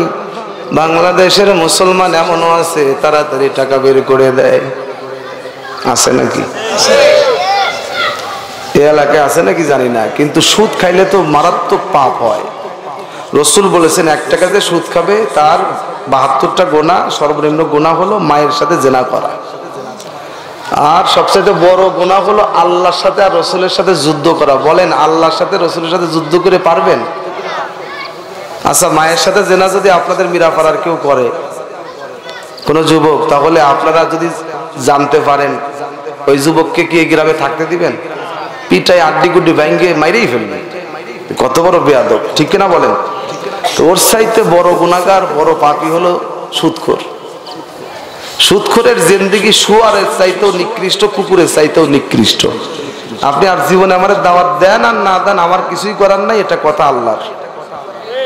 [SPEAKER 1] বাংলাদেশের মুসলমান এমনও আছে তাড়াতাড়ি টাকা বের করে দেয়। আছে নাকি? এই এলাকায় আছে নাকি জানি না, কিন্তু সুদ খাইলে তো মারাত্মক পাপ হয়। রসুল বলেছেন 1 টাকাতে সুদ খাবে তার 72টা গুনাহ, সর্বনিম্ন গুনাহ হলো মায়ের সাথে জেনা করা, আর সবচেয়ে বড় গুনাহ হলো আল্লাহর সাথে আর রসুলের সাথে যুদ্ধ করা। বলেন আল্লাহর সাথে রসুলের সাথে যুদ্ধ করে পারবেন? আচ্ছা, মায়ের সাথে জেনা যদি আপনাদের মিরাপাড়ার কেউ করে, কোন যুবক, তাহলে আপনারা যদি জানতে পারেন ওই যুবককে কি এই গ্রামে থাকতে দিবেন? পিটাই আড্ডি গুড্ডি ভাঙ্গে মাইরেই ফেলবেন। কত বড় বেয়াদব, ঠিক কিনা বলেন? তো ওর চাইতে বড় গুনাহগার, বড় পাপী হলো সুদখোর। সুদখোরের জিন্দেগি শুয়ারের চাইতেও নিকৃষ্ট, কুকুরের চাইতেও নিকৃষ্ট। আপনি আর জীবনে আমার দাওয়াত দেন আর না দেন আমার কিছুই করার নাই, এটা কথা আল্লাহর।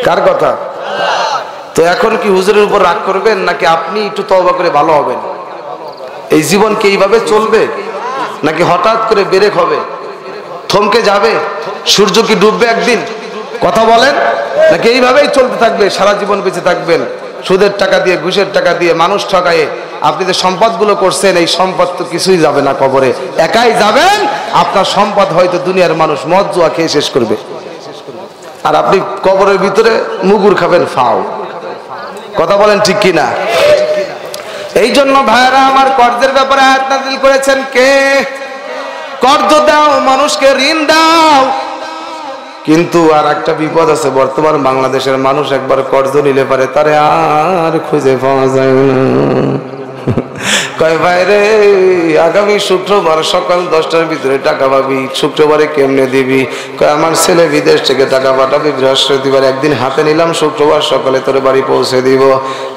[SPEAKER 1] কার কথা? তো এখন কি হুজুরের উপর রাগ করবেন নাকি আপনি একটু তওবা করে ভালো হবেন? এই জীবন কি এইভাবে চলবে নাকি হঠাৎ করে ব্রেক হবে, থমকে যাবে? সূর্য কি ডুববে একদিন? কথা বলেন। নাকি এইভাবেই চলতে থাকবে, সারা জীবন বেঁচে থাকবেন সুদের টাকা দিয়ে, ঘুষের টাকা দিয়ে, মানুষ ঠকায়ে? আপনি যে সম্পদগুলো করছেন, এই সম্পদ তো কিছুই যাবে না কবরে, একাই যাবেন। আপনার সম্পদ হয়তো দুনিয়ার মানুষ মদ জুয়া খেয়ে শেষ করবে, আর আপনি কবরের ভিতরে মুগুর খাবেন ফাও। কথা বলেন ঠিক কিনা? এই জন্য ভাইরা আমার, কর্জের ব্যাপারে আয়াত নাযিল করেছেন কে? কর্জ দাও, মানুষকে ঋণ দাও। কিন্তু আর একটা বিপদ আছে, বর্তমান বাংলাদেশের মানুষ একবার কর্জ নিলে পারে তারে আর খুঁজে পাওয়া যায় না। কয় ভাইরে, আগামী শুক্রবার সকাল 10টার ভিতরে টাকা পাবি। শুক্রবারে কেমনে দিবি? কয় আমার ছেলে বিদেশ থেকে টাকা পাঠাবে বৃহস্পতিবার, একদিন হাতে নিলাম, শুক্রবার সকালে তোর বাড়ি পৌঁছে দিব।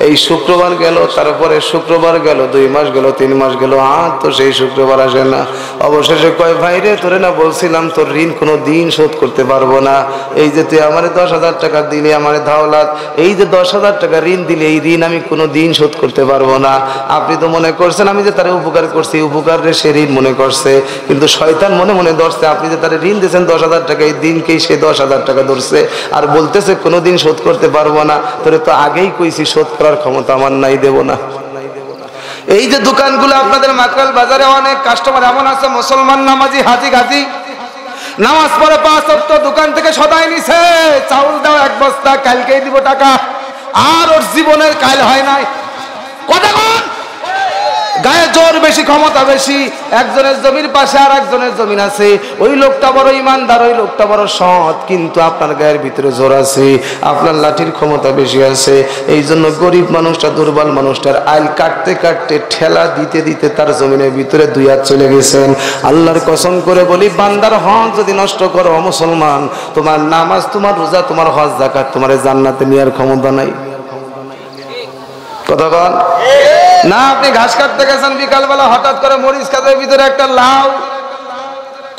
[SPEAKER 1] এই শুক্রবার গেল, তারপরে শুক্রবার গেল, 2 মাস গেল, 3 মাস গেল, আর তো সেই শুক্রবার আসে না। অবশেষে কয় ভাইরে, তোরে না বলছিলাম তোর ঋণ কোনো দিন শোধ করতে পারবো না। এই যে তুই আমারে 10,000 টাকা দিলি, আমারে ধাওলাত, এই যে 10,000 টাকা ঋণ দিলি, এই ঋণ আমি কোনো দিন শোধ করতে পারবো না। আপনি তো মনে করছেন আমি যে তারে উপকার করছি, উপকারে সে ঋণ মনে করছে, কিন্তু শয়তান মনে মনে ধরছে আপনি যে তারে ঋণ দিয়েছেন 10,000 টাকা, এই দিনকেই সে 10,000 টাকা ধরছে আর বলতেছে কোনোদিন শোধ করতে পারবো না। তোরে তো আগেই কইছি শোধ করার ক্ষমতা আমার নাই, দেব না। এই যে দোকানগুলো আপনাদের মাকাল বাজারে, অনেক কাস্টমার এমন আছে, মুসলমান নামাজি হাজি গাজি, নামাজ পড়ে 5 ওয়াক্ত, দোকান থেকে সদাই নিছে, চাউল দাও 1 বস্তা, কালকেই দিব টাকা, আর ওর জীবনের কাল হয় নাই। কথা কোন? গায়ে জোর বেশি, ক্ষমতা বেশি। একজনের জমির পাশে আর একজনের জমিন আছে, ওই লোকটা বড় ইমানদার, ওই লোকটা বড় সৎ, কিন্তু আপনার গায়ের ভিতরে জোর আছে, আপনার লাঠির ক্ষমতা বেশি আছে। এই জন্য গরিব মানুষটা, দুর্বল মানুষটার আইল কাটতে কাটতে, ঠেলা দিতে দিতে তার জমিনের ভিতরে 2 হাত চলে গেছেন। আল্লাহর কসম করে বলি, বান্দার হক যদি নষ্ট করো মুসলমান, তোমার নামাজ, তোমার রোজা, তোমার হজ যাকাত তোমার জান্নাতে নেওয়ার ক্ষমতা নাই। কথা বল না। আপনি ঘাস কাটতে গেছেন বিকালবেলা, হঠাৎ করে মরিচ খাতের ভিতরে একটা লাউ,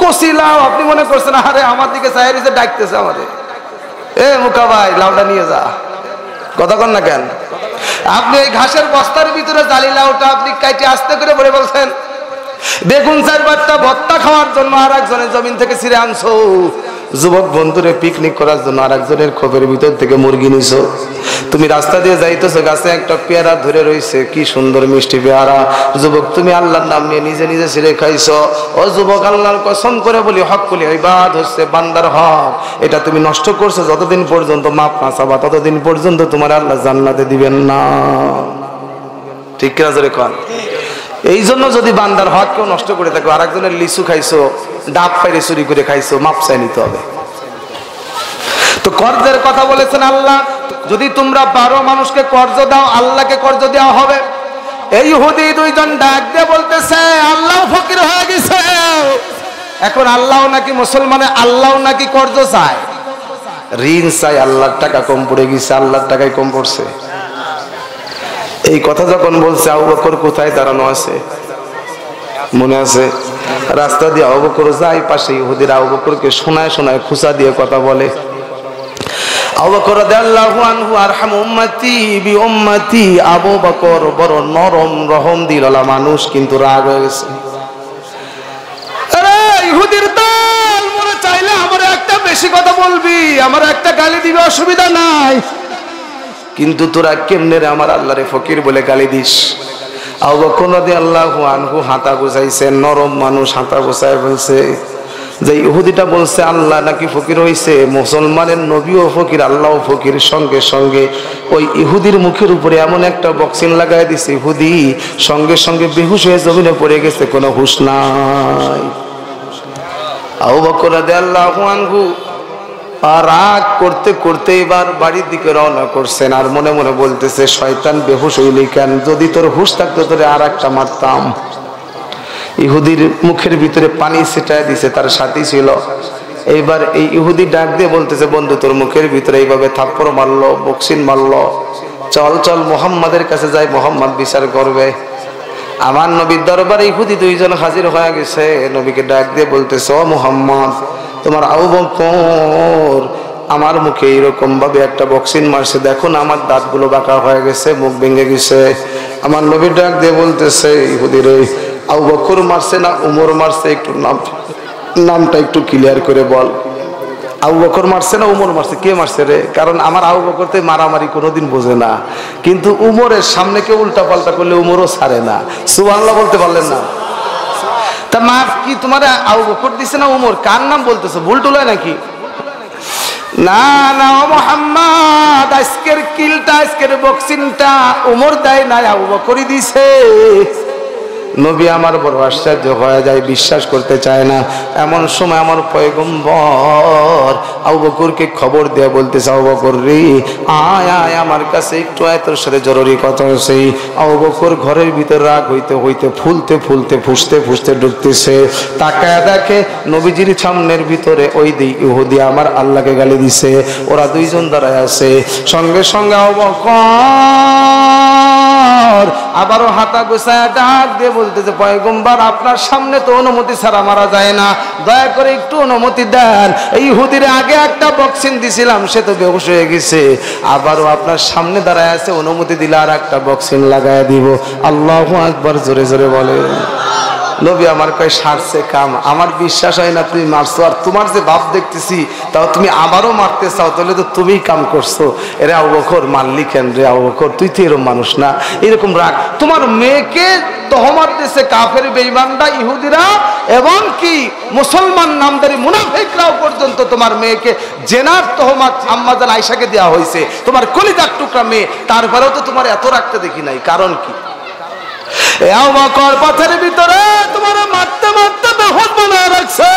[SPEAKER 1] কচি লাউ, আপনি মনে করছেন আরে আমার দিকে চাইছে, ডাকতেছে আমাদের, এ মুকা ভাই লাউটা নিয়ে যা। কথা কন না কেন? আপনি এই ঘাসের বস্তার ভিতরে জালি লাউটা আপনি কাইটে আস্তে করে বলে বলছেন, বেগুন 4-5টা ভর্তা খাওয়ার জন্য আর একজনের জমিন থেকে ছিঁড়ে আনছো। যুবক বন্ধুরে পিকনিক করার জন্য আর একজনের খোপের ভিতর থেকে মুরগি নিছো। তুমি রাস্তা দিয়ে যাইতেছো, গাছে একটা পেয়ারা ধরে রয়েছে, কি সুন্দর মিষ্টি পেয়ারা। যুবক, তুমি আল্লাহর নাম নিয়ে নিজে নিজে ছিঁড়ে খাইছো। ও যুবক, আল্লাহর কসম করে বলি, হকুল ইবাদ হচ্ছে বান্দার হক, এটা তুমি নষ্ট করছো। যতদিন পর্যন্ত মাপ না চাবা, ততদিন পর্যন্ত তোমার আল্লাহ জান্নাতে দিবেন না। ঠিক কিনা জোরে কন? এই জন্য যদি বান্দার হক কেউ নষ্ট করে থাকো, আর একজনের লিচু খাইছো, ডাব পাইরে চুরি করে খাইছো, মাপ চাই নিতে হবে। তো কর্জের কথা বলেছেন আল্লাহ, যদি তোমরা 12 মানুষকে কর্জ দাও, আল্লাহকে কর্জ দেওয়া হবে। এই ইহুদি 2 জন ডাক দিয়ে বলতেছে আল্লাহ ফকির হয়ে গেছে, এখন আল্লাহ নাকি মুসলমানে, আল্লাহ নাকি কর্জ চায়, ঋণ চাই। আল্লাহর টাকা কম পড়ে গেছে, আল্লাহর টাকাই কম পড়ছে। এই কথা যখন বলছে, আবু বকর কোথায় দাঁড়ানো আছে মনে আছে? রাস্তা দিয়ে আবু বকর যায়, পাশে ইহুদিরা আবু বকরকে শোনায় শোনায় খুঁচা দিয়ে কথা বলে। আবু বকর রাদিয়াল্লাহু আনহু আরহামু উম্মতি বিউম্মতি, আবু বকর বড় নরম রহম দিলওয়ালা মানুষ, কিন্তু রাগ হয়ে গেছে। আরে ইহুদির দল, মনে চাইলে আমার একটা বেশি কথা বলবি, আমার একটা গালি দিবে, অসুবিধা নাই, কিন্তু তোরা কেমনে রে আমার আল্লাহরে ফকির বলে গালি দিস? আবু বকর রাদিয়াল্লাহু আনহু হাতা গোছাইছে, নরম মানুষ, হাতা গোছায় বলছে যে ইহুদিটা বলছে আল্লাহ নাকি ফকির হইছে, মুসলমানের নবীও ফকির, আল্লাহও ফকির। সঙ্গে সঙ্গে ওই ইহুদির মুখের উপরে এমন একটা বক্সিং লাগাই দিছে, ইহুদি সঙ্গে সঙ্গে বেহুশ হয়ে জমিনে পড়ে গেছে, কোনো হুঁশ নাই। আবু বকর রাদিয়াল্লাহু আনহু রাগ করতে করতে এবার বাড়ির দিকে রওনা করছেন, আর মনে মনে বলতেছে শয়তান বেহুশ হইলি কেন, যদি তোর হুঁশ থাকতো তোরে আর একটা মারতাম। ইহুদির মুখের ভিতরে পানি ছিটায় দিছে, তার সাথী ছিল। এইবার এই ইহুদি ডাক দিয়ে বলতেছে, বন্ধু তোর মুখের ভিতরে এইভাবে থাপ্পড় মারলো, বক্সিন মারলো, চল চল মুহাম্মাদের কাছে যাই, মুহাম্মদ বিচার করবে। আমার নবীর দরবারে ইহুদি দুইজন হাজির হয়ে গেছে। নবীকে ডাক দিয়ে বলতেছে, ও মুহাম্মদ, তোমার আবু বকর আমার মুখে এইরকম ভাবে একটা বক্সিং মারছে, দেখো না আমার দাঁতগুলো বাঁকা হয়ে গেছে, মুখ ভেঙে গেছে। আমার নবী ডাক দিয়ে বলতেছে, ইহুদি রে, আবু বকর মারছে না উমর মারছে, একটু নামটা একটু ক্লিয়ার করে বল। আবু বকর মারছে না উমর মারছে? কে মারছে রে? কারণ আমার আবু বকর তো মারামারি কোনোদিন বোঝে না, কিন্তু উমরের সামনে কেউ উল্টা পাল্টা করলে উমরও ছাড়ে না। সুবহানাল্লাহ বলতে পারলেন না? তা মাফ কি তোমার আবু বকর দিছে না উমর? কার নাম বলতেছে? ভুল টুলায় নাকি? না না ও মুহাম্মদ, আজকের কিলটা, আজকের বক্সিংটা উমর দেয় না, আবু বকরই দিছে। নবী আমার বড় আশ্চর্য হয়ে যায়, বিশ্বাস করতে চায় না। এমন সময় আমার পয়গম্বর আবু বকরকে খবর দেয়া বলতেছে, আবু বকর রে, আয় আয় আমার কাছে একটু আয়, তোর সাথে জরুরি কথা আছে। আবু বকর ঘরের ভিতর রাগ হইতে হইতে ফুলতে ফুলতে ফুসতে ফুসতে ঢুকতেছে। তাকায় দেখে নবীজির সামনের ভিতরে ওই ইহুদি আমার আল্লাহকে গালি দিছে। ওরা দুইজন দাঁড়ায় আছে। সঙ্গে সঙ্গে আবু বকর আবারও হাতা গোছায় ডাক দিয়ে বলতেছে, পয়গম্বর আপনার সামনে তো অনুমতি ছাড়া মারা যায় না, দয়া করে একটু অনুমতি দেন। এই ইহুদির আগে একটা বক্সিং দিছিলাম, সে তো বেহুশ হয়ে গেছে, আবারও আপনার সামনে দাঁড়ায় আছে, অনুমতি দিলে আর একটা বক্সিং লাগায় দিব। আল্লাহু আকবার, জোরে জোরে বলে। নবী আমার কয়, সারছে কাম, আমার বিশ্বাস হয় না তুমি মারছো, আর তোমার যে ভাব দেখতেছি তাও তুমি আবারও মারতে চাও, তাহলে তো তুমিই কাম করছো। এরে আবু বকর মারলি কেন রে? আবু বকর তুই তো এরকম মানুষ না, এরকম রাগ। তোমার মেয়েকে তহমত দিছে কাফের বেঈমানরা, ইহুদিরা, এবং কি মুসলমান নামদারি মুনাফিকরাও পর্যন্ত তোমার মেয়েকে জেনার তহমত আম্মাজান আয়েশাকে দেওয়া হয়েছে, তোমার কলিজার টুকরা মেয়ে, তারপরেও তো তোমার এত রাখতে দেখি নাই। কারণ কি? আবু বকর পথের ভিতরে তোমার মারতে মারতে বেহুশ বানায় রাখছে,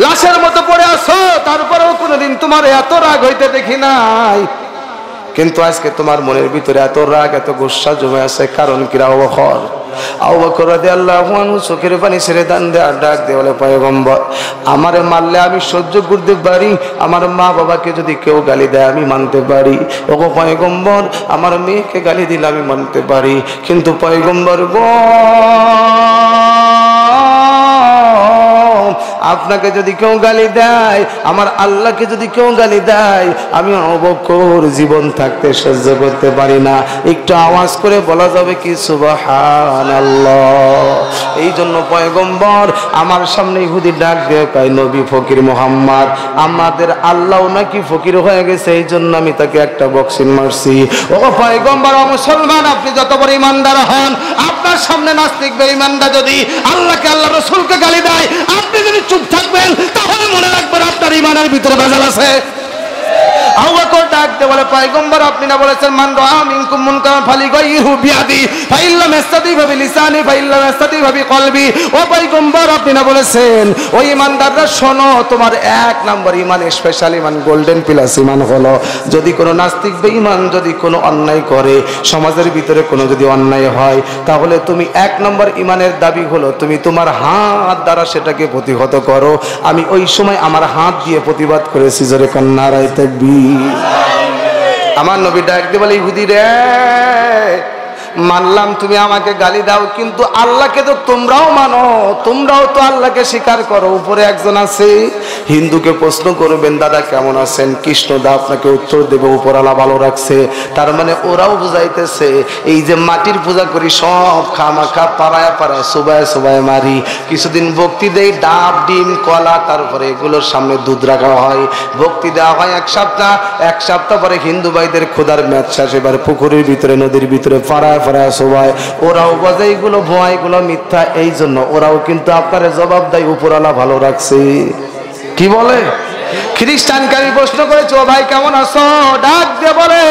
[SPEAKER 1] লাশের মতো পড়ে আছো, তারপরেও কোনোদিন তোমার এত রাগ হইতে দেখি নাই। কিন্তু আজকে তোমার মনের ভিতরে এত রাগ, এত গুসা জমে আছে, কারণ কি? আবু বকর রাদিয়াল্লাহু আনহু চোখের পানি ছেড়ে দান দেয়া ডাক দিয়ে বলে, পয়গম্বর আমারে মারলে আমি সহ্য করতে পারি, আমার মা বাবাকে যদি কেউ গালি দেয় আমি মানতে পারি। ওগো পয়গম্বর, আমার মেয়েকে গালি দিলে আমি মানতে পারি, কিন্তু পয়গম্বর গো, আপনাকে যদি কেউ গালি দেয়, আমার আল্লাহকে যদি কেউ গালি দেয়, আমি আবু বকর জীবন থাকতে সহ্য করতে পারি না। একটু আওয়াজ করে বলা যাবে কি সুবহানাল্লাহ? এই জন্য পয়গম্বর আমার সামনে ইহুদি ডাক দিয়ে কয়, নবী ফকির মুহাম্মদ, আমাদের আল্লাহ নাকি ফকির হয়ে গেছে, এই জন্য আমি তাকে একটা বক্সিং মারছি। ও পয়গম্বর, ও মুসলমান, আপনি যত বড় ইমানদার হন, আপনার সামনে নাস্তিক বেঈমানরা যদি আল্লাহকে, আল্লাহ রাসূলকে গালি দেয়, আপনি যদি চুপ থাকবেন, তাহলে মনে রাখবেন আপনার ইমানের ভিতরে ভেজাল আছে। আবু বকর ডাক দিয়ে বলে, পয়গম্বর আপনি না বলেছেন, মান রাআ মিনকুম মুনকারান ফালিগাইয়িরহু বিয়াদি ফাইল্লাম ইস্তাতি বিলিসানি ফাইল্লাম ইস্তাতি বিকলবি। ও পয়গম্বর আপনি না বলেছেন, ওই ইমানদাররা শোনো, তোমার এক নাম্বার ইমান, স্পেশাল ইমান, গোল্ডেন প্লাস ইমান হলো, যদি কোনো নাস্তিক বেঈমান যদি কোনো অন্যায় করে, সমাজের ভিতরে কোনো যদি অন্যায় হয়, তাহলে তুমি এক নম্বর ইমানের দাবি হলো তুমি তোমার হাত দ্বারা সেটাকে প্রতিহত করো। আমি ওই সময় আমার হাত দিয়ে প্রতিবাদ করেছি, জোরে কান নারায়ে তাকবীর। আমার নবী ডাক দিয়ে বলে, ইহুদি রে, মানলাম তুমি আমাকে গালি দাও, কিন্তু আল্লাহকে তো তোমরাও মানো, তোমরাও তো আল্লাহকে স্বীকার করো। উপরে একজন আছে, হিন্দুকে প্রশ্ন করবেন, দাদা কেমন আছেন? কৃষ্ণ দা আপনাকে উত্তর দেবে, উপরালা ভালো রাখছে। তার মানে ওরাও বুঝাইতেছে, এই যে মাটির পূজা করি, সব খামাখা পাড়ায় পাড়ায় সুবায় সুবায় মারি, কিছুদিন ভক্তি দেই, ডাব ডিম কলা, তারপরে এগুলোর সামনে দুধ রাখা হয়, ভক্তি দেওয়া হয় এক সপ্তাহ পরে হিন্দু ভাইদের খোদার ম্যাচ শেষ, এবার পুকুরের ভিতরে, নদীর ভিতরে পাড়ায় পাড়ায় সবাই, ওরাও বোঝে এইগুলো ভুয়া, এগুলো মিথ্যা। এই জন্য ওরাও কিন্তু আপনার জবাব দেয়, উপরালা ভালো রাখছে। কি বলে? খ্রিস্টানকে আমি প্রশ্ন করেছি, ও ভাই কেমন আছো? ডাক দিয়ে বলে,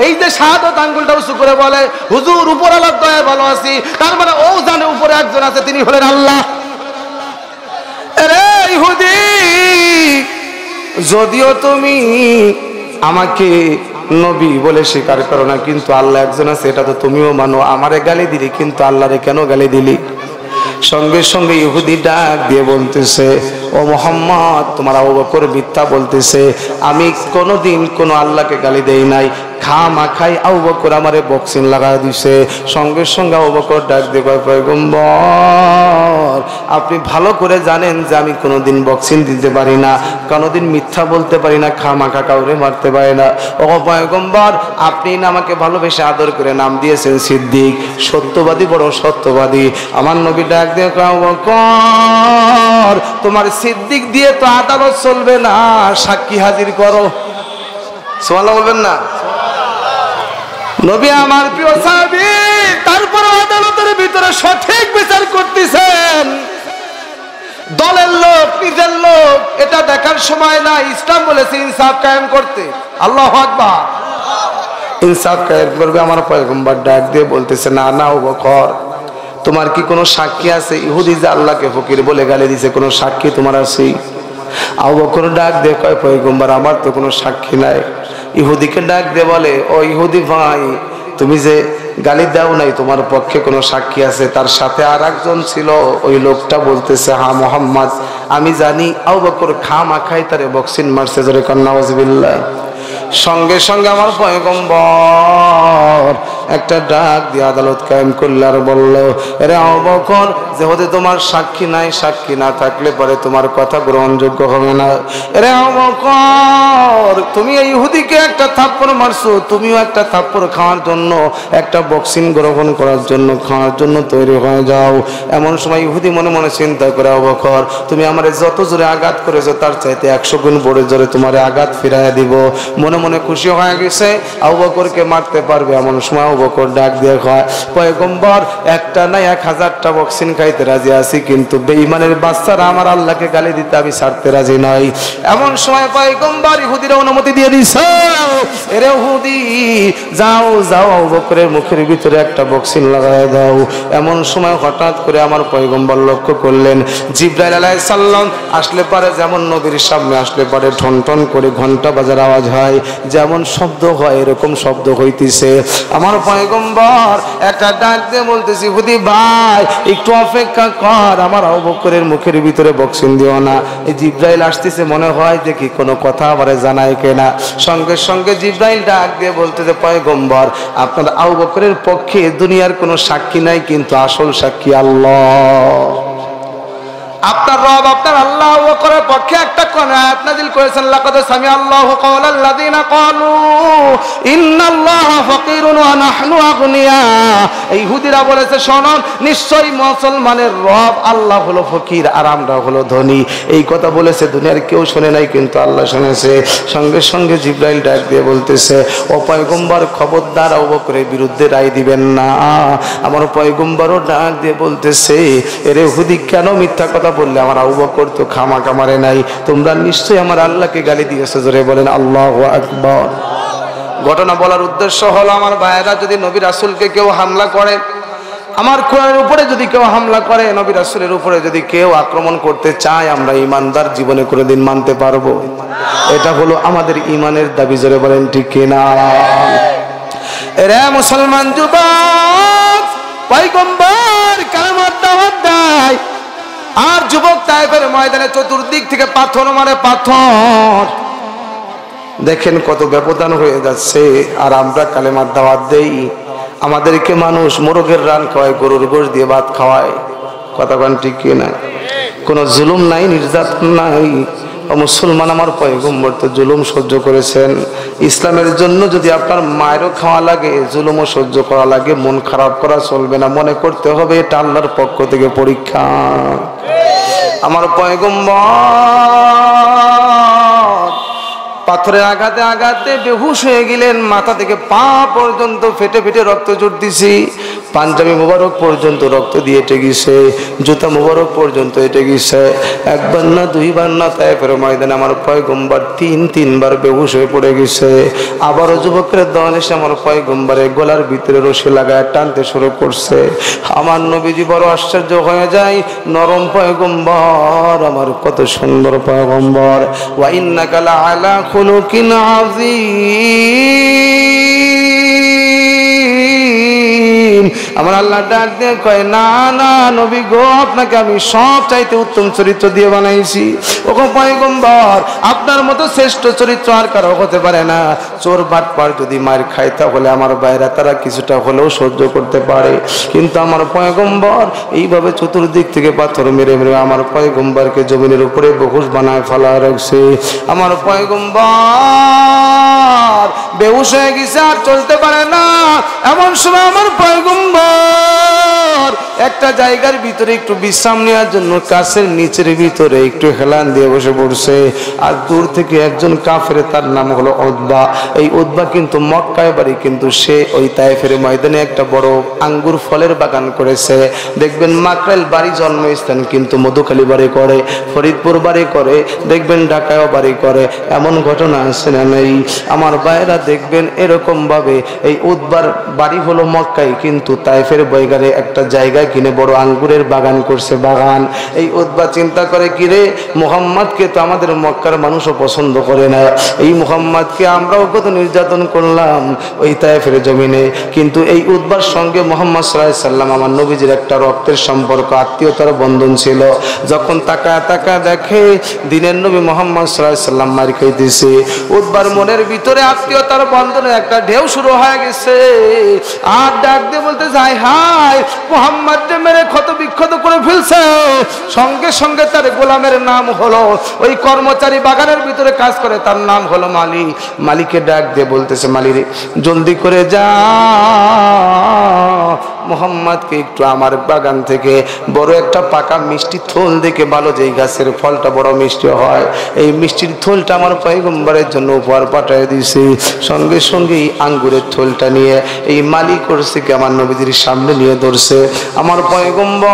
[SPEAKER 1] এই যে শাহাদাত আঙ্গুলটা উঁচু করে বলে, হুজুর উপরালার দয়ায় ভালো আছি। তার মানে ও জানে উপরে একজন আছে, তিনি হলেন আল্লাহ। আরে ইহুদি, যদিও তুমি আমাকে নবী বলে স্বীকার করো না, কিন্তু আল্লাহ একজন আছে এটা তো তুমিও মানো। আমারে গালি দিলি, কিন্তু আল্লাহরে কেন গালি দিলি? সঙ্গে সঙ্গে ইহুদি ডাক দিয়ে বলতেছে, ও মুহাম্মদ, তোমার আবু বকর মিথ্যা বলতেছে, আমি কোনোদিন কোনো আল্লাহকে গালি দেই নাই। খামাখাই আবু বকর আমারে বক্সিং লাগায় দিছে। সঙ্গে সঙ্গে আবু বকর ডাক দিয়ে কয়, পয়গম্বর আপনি ভালো করে জানেন যে আমি কোনোদিন বক্সিং দিতে পারি না, কোনোদিন মিথ্যা বলতে পারি না, খামাখা কাউরে মারতে পারি না। ও পয়গম্বর আপনি না আমাকে ভালোবেসে আদর করে নাম দিয়েছেন সিদ্দিক, সত্যবাদী, বড় সত্যবাদী। আমার নবী ডাক দিয়ে কয়, আবু বকর তোমার সিদ্দিক দিয়ে তো আদালত চলবে না, সাক্ষী হাজির করো। সুবহানাল্লাহ বলবেন না? নবী আমার প্রিয় সাহাবী, তারপর আদালতের ভিতরে সঠিক বিচার করতেছেন। দলের লোক নিজের লোক এটা দেখার সময় না। ইসলাম বলেছে ইনসাফ কায়েম করতে। আল্লাহু আকবার। ইনসাফ কায়েম করবে। আমার পয়গম্বর ডাক দিয়ে বলতেছে, না না আবু বকর তোমার কি কোনো সাক্ষী আছে? ইহুদি যে আল্লাহকে ফকির বলে গালি দিছে, কোনো সাক্ষী তোমার আছে? আবু বকর ডাক দিয়ে কয়, পয়গম্বর আমার তো কোনো সাক্ষী নাই। ইহুদিকে ডাক দিয়ে বলে, ও ইহুদি ভাই তুমি যে গালি দাও নাই, তোমার পক্ষে কোনো সাক্ষী আছে? তার সাথে আর একজন ছিল, ওই লোকটা বলতেছে, হ্যাঁ মুহাম্মদ আমি জানি। আবু বকর খামাখাই তারে বক্সিং মারছে, জোরে কর নাউযুবিল্লাহ। সঙ্গে সঙ্গে আমার পয়গম্বর একটা ডাক দিয়ে আদালত কায়েম করল আর বলল, আরে আবু বকর যেহেতু তোমার সাক্ষী নাই, সাক্ষী না থাকলে পরে তোমার কথা গ্রহণযোগ্য হবে না। আরে আবু বকর তুমি এই ইহুদিকে একটা থাপ্পড় মারছো, তুমিও একটা থাপ্পড় খাওয়ার জন্য, একটা বক্সিং গ্রহণ করার জন্য, খাওয়ার জন্য তৈরি হয়ে যাও। এমন সময় ইহুদি মনে মনে চিন্তা করে, আবু বকর তুমি আমারে যত জোরে আঘাত করেছো তার চাইতে 100 গুণ বড় জোরে তোমারে আঘাত ফিরাইয়া দিব। মনে মনে খুশি হয়ে গেছে, আবু বকরকে মারতে পারবে। এমন সময় আবু বকর ডাক দিয়ে কয়, পয়গম্বর একটা না 1000টা বক্সিং খাইতে রাজি আছি, কিন্তু বেঈমানের বাচ্চারা আমার আল্লাহকে গালি দিতে আমি ছাড়তে রাজি নই। এমন সময় পয়গম্বর ইহুদিরা অনুমতি দিয়ে দিছে, এরে ইহুদি যাও যাও আবু বকরের মুখের ভিতরে একটা বক্সিং লাগায় দাও। এমন সময় হঠাৎ করে আমার পয়গম্বর লক্ষ্য করলেন জিবরাইল আলাইহিস সালাম আসলে পারে, যেমন নবীর সামনে আসলে পারে ঠন ঠন করে ঘন্টা বাজার আওয়াজ হয়, যেমন শব্দ হয় এরকম শব্দ হইতেছে। আমার পয়গম্বর একটা ডাক দিয়ে বলতেছি, ইহুদি ভাই একটু অপেক্ষা কর, আমার আবু বকরের মুখের ভিতরে বক্সিং দিও না। এই জিবরাইল আসতেছে, মনে হয় দেখি কোনো কথা আমারে জানায় কিনা। সঙ্গে সঙ্গে জিবরাইল ডাক দিয়ে বলতেছে, পয়গম্বর আপনার আবু বকরের পক্ষে দুনিয়ার কোনো সাক্ষী নাই, কিন্তু আসল সাক্ষী আল্লাহ। আপনার রব আপনার আল্লাহ আবু বকরের পক্ষে একটা আয়াত নাযিল করেছেন, লাকাদ সামিআল্লাহু কাওলাল্লাযিনা ক্বালু ইন্নাল্লাহা ফাকীরুন ওয়া নাহনু আগনিয়া। এই ইহুদিরা বলেছে, শোনো নিশ্চয়ই মুসলমানের রব আল্লাহ হলো ফকির আর আমরা হলো ধনী। এই কথা বলেছে, দুনিয়ার কেউ শুনে নাই, কিন্তু আল্লাহ শুনেছে। সঙ্গে সঙ্গে জিবরাইল ডাক দিয়ে বলতেছে, ও পয়গম্বর খবরদার আবু বকরের বিরুদ্ধে রায় দিবেন না। আমার পয়গম্বরও ডাক দিয়ে বলতেছে, এরে ইহুদি কেন মিথ্যা কথা বললে? আমার আবু বকর তো খামাখা মারে নাই, তোমরা নিশ্চয়ই আমার আল্লাহকে গালি দিয়েছো। জোরে বলেন আল্লাহু আকবার। ঘটনা বলার উদ্দেশ্য হলো, আমার ভাইয়েরা যদি নবী রাসূলকে কেউ হামলা করে, আমার কোরআনের উপরে যদি কেউ হামলা করে, নবী রাসূলের উপরে যদি কেউ আক্রমণ করতে চায়, আমরা ঈমানদার জীবনে কোনোদিন মানতে পারবো? এটা হলো আমাদের ঈমানের দাবি। জোরে বলেন ঠিক কিনা? এরে মুসলমান যুবক, পয়গম্বর কালেমার দাওয়াত দেয়, আর যুবক তায়েফের ময়দানে চতুর্দিক থেকে পাথর মারে পাথর। দেখেন কত ব্যবধান হয়ে যাচ্ছে। আর আমরা কালেমার দাওয়াত দেই, আমাদেরকে মানুষ মোরগের রান খাওয়ায়, গরুর গোশত দিয়ে ভাত খাওয়ায়। কথা বলেন ঠিক কিনা? কোনো জুলুম নাই, নির্যাতন নাই। মুসলমান আমার পয়গম্বর তো জুলুম সহ্য করেছেন। ইসলামের জন্য যদি আপনার মায়েরও খাওয়া লাগে, জুলুমও সহ্য করা লাগে, মন খারাপ করা চলবে না, মনে করতে হবে এটা আল্লাহর পক্ষ থেকে পরীক্ষা। আমার পয়গম্বর পাথরের আঘাতে আঘাতে বেহুশ হয়ে গেলেন, মাথা থেকে পা পর্যন্ত ফেটে ফেটে রক্ত জড়তেছি, পাঞ্জাবি মোবারক পর্যন্ত রক্ত দিয়ে এঁটে গেছে, জুতা মোবারক পর্যন্ত এঁটে গেছে। একবার না দুইবার না, তায়েফের ময়দানে আমার পয়গম্বর তিনবার বেহুশ হয়ে পড়ে গেছে। আবারও যুবকের দল এসে আমার পয়গম্বরের গলার ভিতরে রশি লাগায় টানতে শুরু করছে। আমার নবীজি বড় আশ্চর্য হয়ে যায়, নরম পয়গম্বর, আমার কত সুন্দর পয়গম্বর। ওয়া ইন্নাকা লাআলা খুলুকিন আযীম। আমার আল্লাহ ডাক দিয়ে কয়, না না নবী গো, আপনাকে আমি সব চাইতে উত্তম চরিত্র দিয়ে বানাইছি। ওগো পয়গম্বর, আপনার মতো শ্রেষ্ঠ চরিত্র আর কারো হতে পারে না। চোর বাটপার যদি মার খায় তাহলে আমার বাইরা তারা কিছুটা হলেও সহ্য করতে পারে, কিন্তু আমার পয়গম্বর এইভাবে চতুর্দিক থেকে পাথর মেরে মেরে আমার পয়গম্বরকে জমিনের উপরে বহুষ বানায় ফেলা রাখছে। আমার পয়গম্বর বেহুশ হয়ে গেছে, আর চলতে পারে না। এমন সময় আমার পয়গম্বর একটা জায়গার ভিতরে একটু বিশ্রাম নেওয়ার জন্য কাছের নিচের ভিতরে একটু হেলান দিয়ে বসে পড়ছে। আর দূর থেকে একজন কাফের, তার নাম হলো উতবা। এই উতবা কিন্তু মক্কায় বাড়ি, কিন্তু সে ওই তায়েফের ময়দানে একটা বড় আঙ্গুর ফলের বাগান করেছে। দেখবেন মাকরাইল বাড়ি জন্মস্থান, কিন্তু মধুখালী বাড়ি করে, ফরিদপুর বাড়ি করে, দেখবেন ঢাকায়ও বাড়ি করে। এমন ঘটনা আছে না নেই? আমার ভাইরা দেখবেন এরকম ভাবে এই উতবার বাড়ি হলো মক্কায়, কিন্তু তায়েফের বৈগারে একটা জায়গায় কিনে বড় আঙ্গুরের বাগান করছে, বাগান। এই উতবা চিন্তা করে, কিরে মুহাম্মদকে তো আমাদের মক্কার মানুষও পছন্দ করে না, এই মুহাম্মদকে আমরাও কত নির্যাতন করলাম ওই তায়েফের জমিনে, কিন্তু এই উতবার সঙ্গে মুহাম্মদ সাল্লাল্লাহু আলাইহি সাল্লাম আমার নবীজির একটা রক্তের সম্পর্ক, আত্মীয়তার বন্ধন ছিল। যখন তাকায় তাকায় দেখে দিনের নবী মুহাম্মদ সাল্লাল্লাহু আলাইহি সাল্লাম মার খাইতেছে, উতবার মনের ভিতরে আত্মীয়তার বন্ধনে একটা ঢেউ শুরু হয়ে গেছে। আর ডাক দিয়ে বলতে যায়, হায় মুহাম্মদ মেরে ক্ষত বিক্ষত করে ফেলছে। সঙ্গে সঙ্গে তার গোলামের নাম হলো, ওই কর্মচারী বাগানের ভিতরে কাজ করে, তার নাম হলো মালি। মালিকে ডাক দিয়ে বলতেছে, মালি রে জলদি করে যা, মুহাম্মদকে একটু আমার বাগান থেকে বড় একটা পাকা মিষ্টি থল দেখে, ভালো যেই গাছের ফলটা বড় মিষ্টি হয়, এই মিষ্টির থলটা আমার পয়গম্বরের জন্য উপহার পাঠিয়ে দিয়েছি। সঙ্গে সঙ্গে এই আঙ্গুরের থলটা নিয়ে এই মালিক করছে কি আমার নবীদের সামনে নিয়ে ধরছে। আমার পয়গম্বর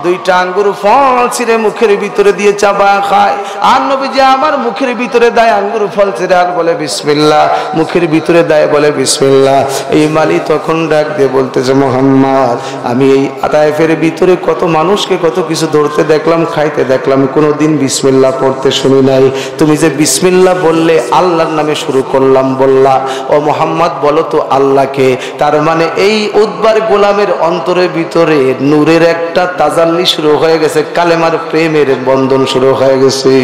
[SPEAKER 1] দুইটা আঙ্গুর ফল ছিঁড়ে মুখের ভিতরে দিয়ে চাবা খায়, আর নবীজি আমার মুখের ভিতরে দেয় আঙ্গুর ফল ছিঁড়ে, আর বলে বিসমিল্লাহ, মুখের ভিতরে দেয় বলে বিসমিল্লাহ। এই মালি তখন ডাক দিয়ে বলতেছে, মুহাম্মদ আমি এই তায়েফের ভিতরে কত মানুষকে কত কিছু ধরতে দেখলাম, খাইতে দেখলাম, কোনোদিন বিসমিল্লাহ পড়তে শুনি নাই। তুমি যে বিসমিল্লাহ বললে, আল্লাহর নামে শুরু করলাম বললা, ও মুহাম্মদ বলো তো আল্লাহকে। তার মানে এই উতবার গোলামের অন্তরের ভিতরে নূরের একটা তাজাল্লি শুরু হয়ে গেছে, কালেমার প্রেমের বন্ধন শুরু হয়ে গেছে।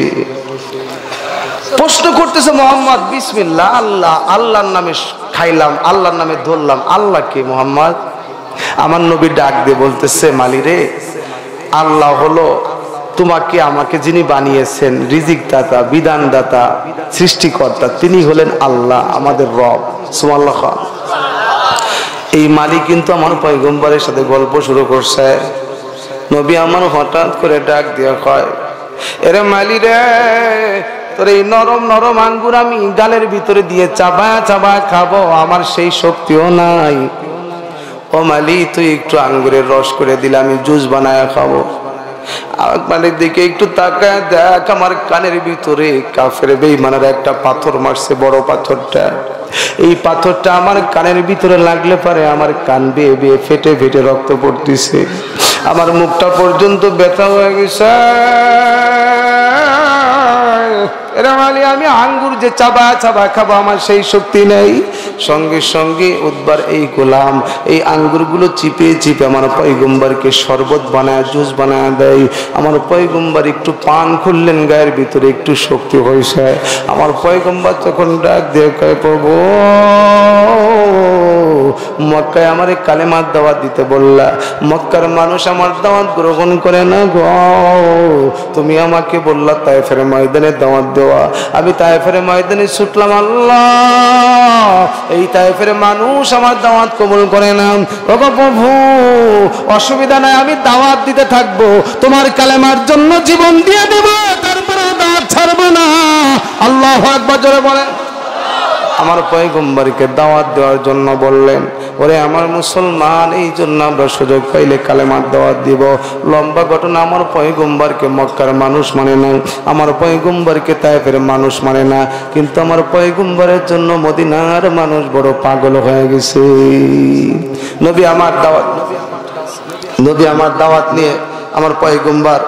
[SPEAKER 1] প্রশ্ন করতেছে মুহাম্মদ, বিসমিল্লাহ আল্লাহ, আল্লাহর নামে খাইলাম, আল্লাহর নামে ধরলাম, আল্লাহ কে মুহাম্মদ? আমার নবী ডাক দিয়ে বলতেছে, মালি রে, আল্লাহ হলো তোমাকে আমাকে যিনি বানিয়েছেন, রিজিক দাতা, বিধান দাতা, সৃষ্টিকর্তা, তিনি হলেন আল্লাহ, আমাদের রব। সুবহানাল্লাহ খান। এই মালিক কিন্তু আমার পয়গম্বরের সাথে গল্প শুরু করছে। নবী আমার হঠাৎ করে ডাক দিয়ে কয়, এরে মালি রে, তোর এই নরম নরম আঙ্গুর আমি গালের ভিতরে দিয়ে চাবা চাবা খাবো, আমার সেই শক্তিও নাই। ও মালি, তুই একটু আঙ্গুরের রস করে দিলে আমি জুস বানায় খাবো। মালিক দিকে একটু তাকায় দেখ, আমার কানের ভিতরে কাফের বেঈমানের একটা পাথর মারছে, বড় পাথরটা। এই পাথরটা আমার কানের ভিতরে লাগলে পারে আমার কান বেয়ে বেয়ে ফেটে ফেটে রক্ত পড়তেছে, আমার মুখটা পর্যন্ত ব্যথা হয়ে গেছে। আমি আঙ্গুর যে চাবা চাবা খাবো, আমার সেই শক্তি নেই। সঙ্গে সঙ্গে উতবার এই গোলাম এই আঙ্গুরগুলো চিপে চিপে আমার পয়গম্বরকে শরবত বানায়, জুস বানায় দেয়। আমার পয়গম্বর একটু পান খুললেন, গায়ের ভিতরে একটু শক্তি হয়েছে। আমার পয়গম্বর তখন ডাক দিয়ে কয়, প্রভু মক্কায় আমার কালেমার দাওয়াত দিতে বললা, মক্কার মানুষ আমার দাওয়াত গ্রহণ করে না গো। তুমি আমাকে বললা তায়েফের ময়দানে দাওয়াত দেওয়া, আমি তায়েফের ময়দানে ছুটলাম। আল্লাহ, এই তায়েফের মানুষ আমার দাওয়াত কবুল করে না। ওগো প্রভু, অসুবিধা নাই, আমি দাওয়াত দিতে থাকবো, তোমার কালেমার জন্য জীবন দিয়ে দেব, তারপরে দাওয়াত ছাড়বো না। আল্লাহু আকবার জোরে বলেন। আমার পয়গম্বরকে দাওয়াত দেওয়ার জন্য বললেন, ওরে আমার মুসলমান, এই জন্য আমরা সুযোগ পাইলে কালেমার দাওয়াত দিব। লম্বা ঘটনা, আমার পয়গম্বরকে মক্কার মানুষ মানে না, আমার পয়গম্বরকে তায়েফের মানুষ মানে না, কিন্তু আমার পয়গম্বরের জন্য মদিনার মানুষ বড় পাগল হয়ে গেছে। নবী আমার দাওয়াত নিয়ে আমার পয়গম্বর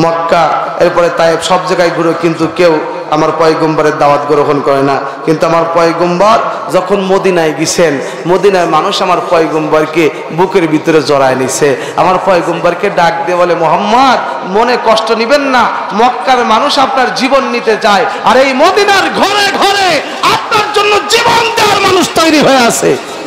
[SPEAKER 1] মক্কা, এরপরে তায়েব, সব জায়গায় ঘুরে কিন্তু কেউ আমার পয়গম্বরের দাওয়াত গ্রহণ করে না। কিন্তু আমার পয়গম্বর যখন মদিনায় গেছেন, মদিনার মানুষ আমার পয়গম্বরকে বুকের ভিতরে জড়ায় নিছে। আমার পয়গম্বরকে ডাক দিয়ে বলে, মোহাম্মদ মনে কষ্ট নিবেন না, মক্কার মানুষ আপনার জীবন নিতে চায়, আর এই মদিনার ঘরে ঘরে আপনার জন্য জীবন দেওয়ার মানুষ তৈরি হয়ে আছে।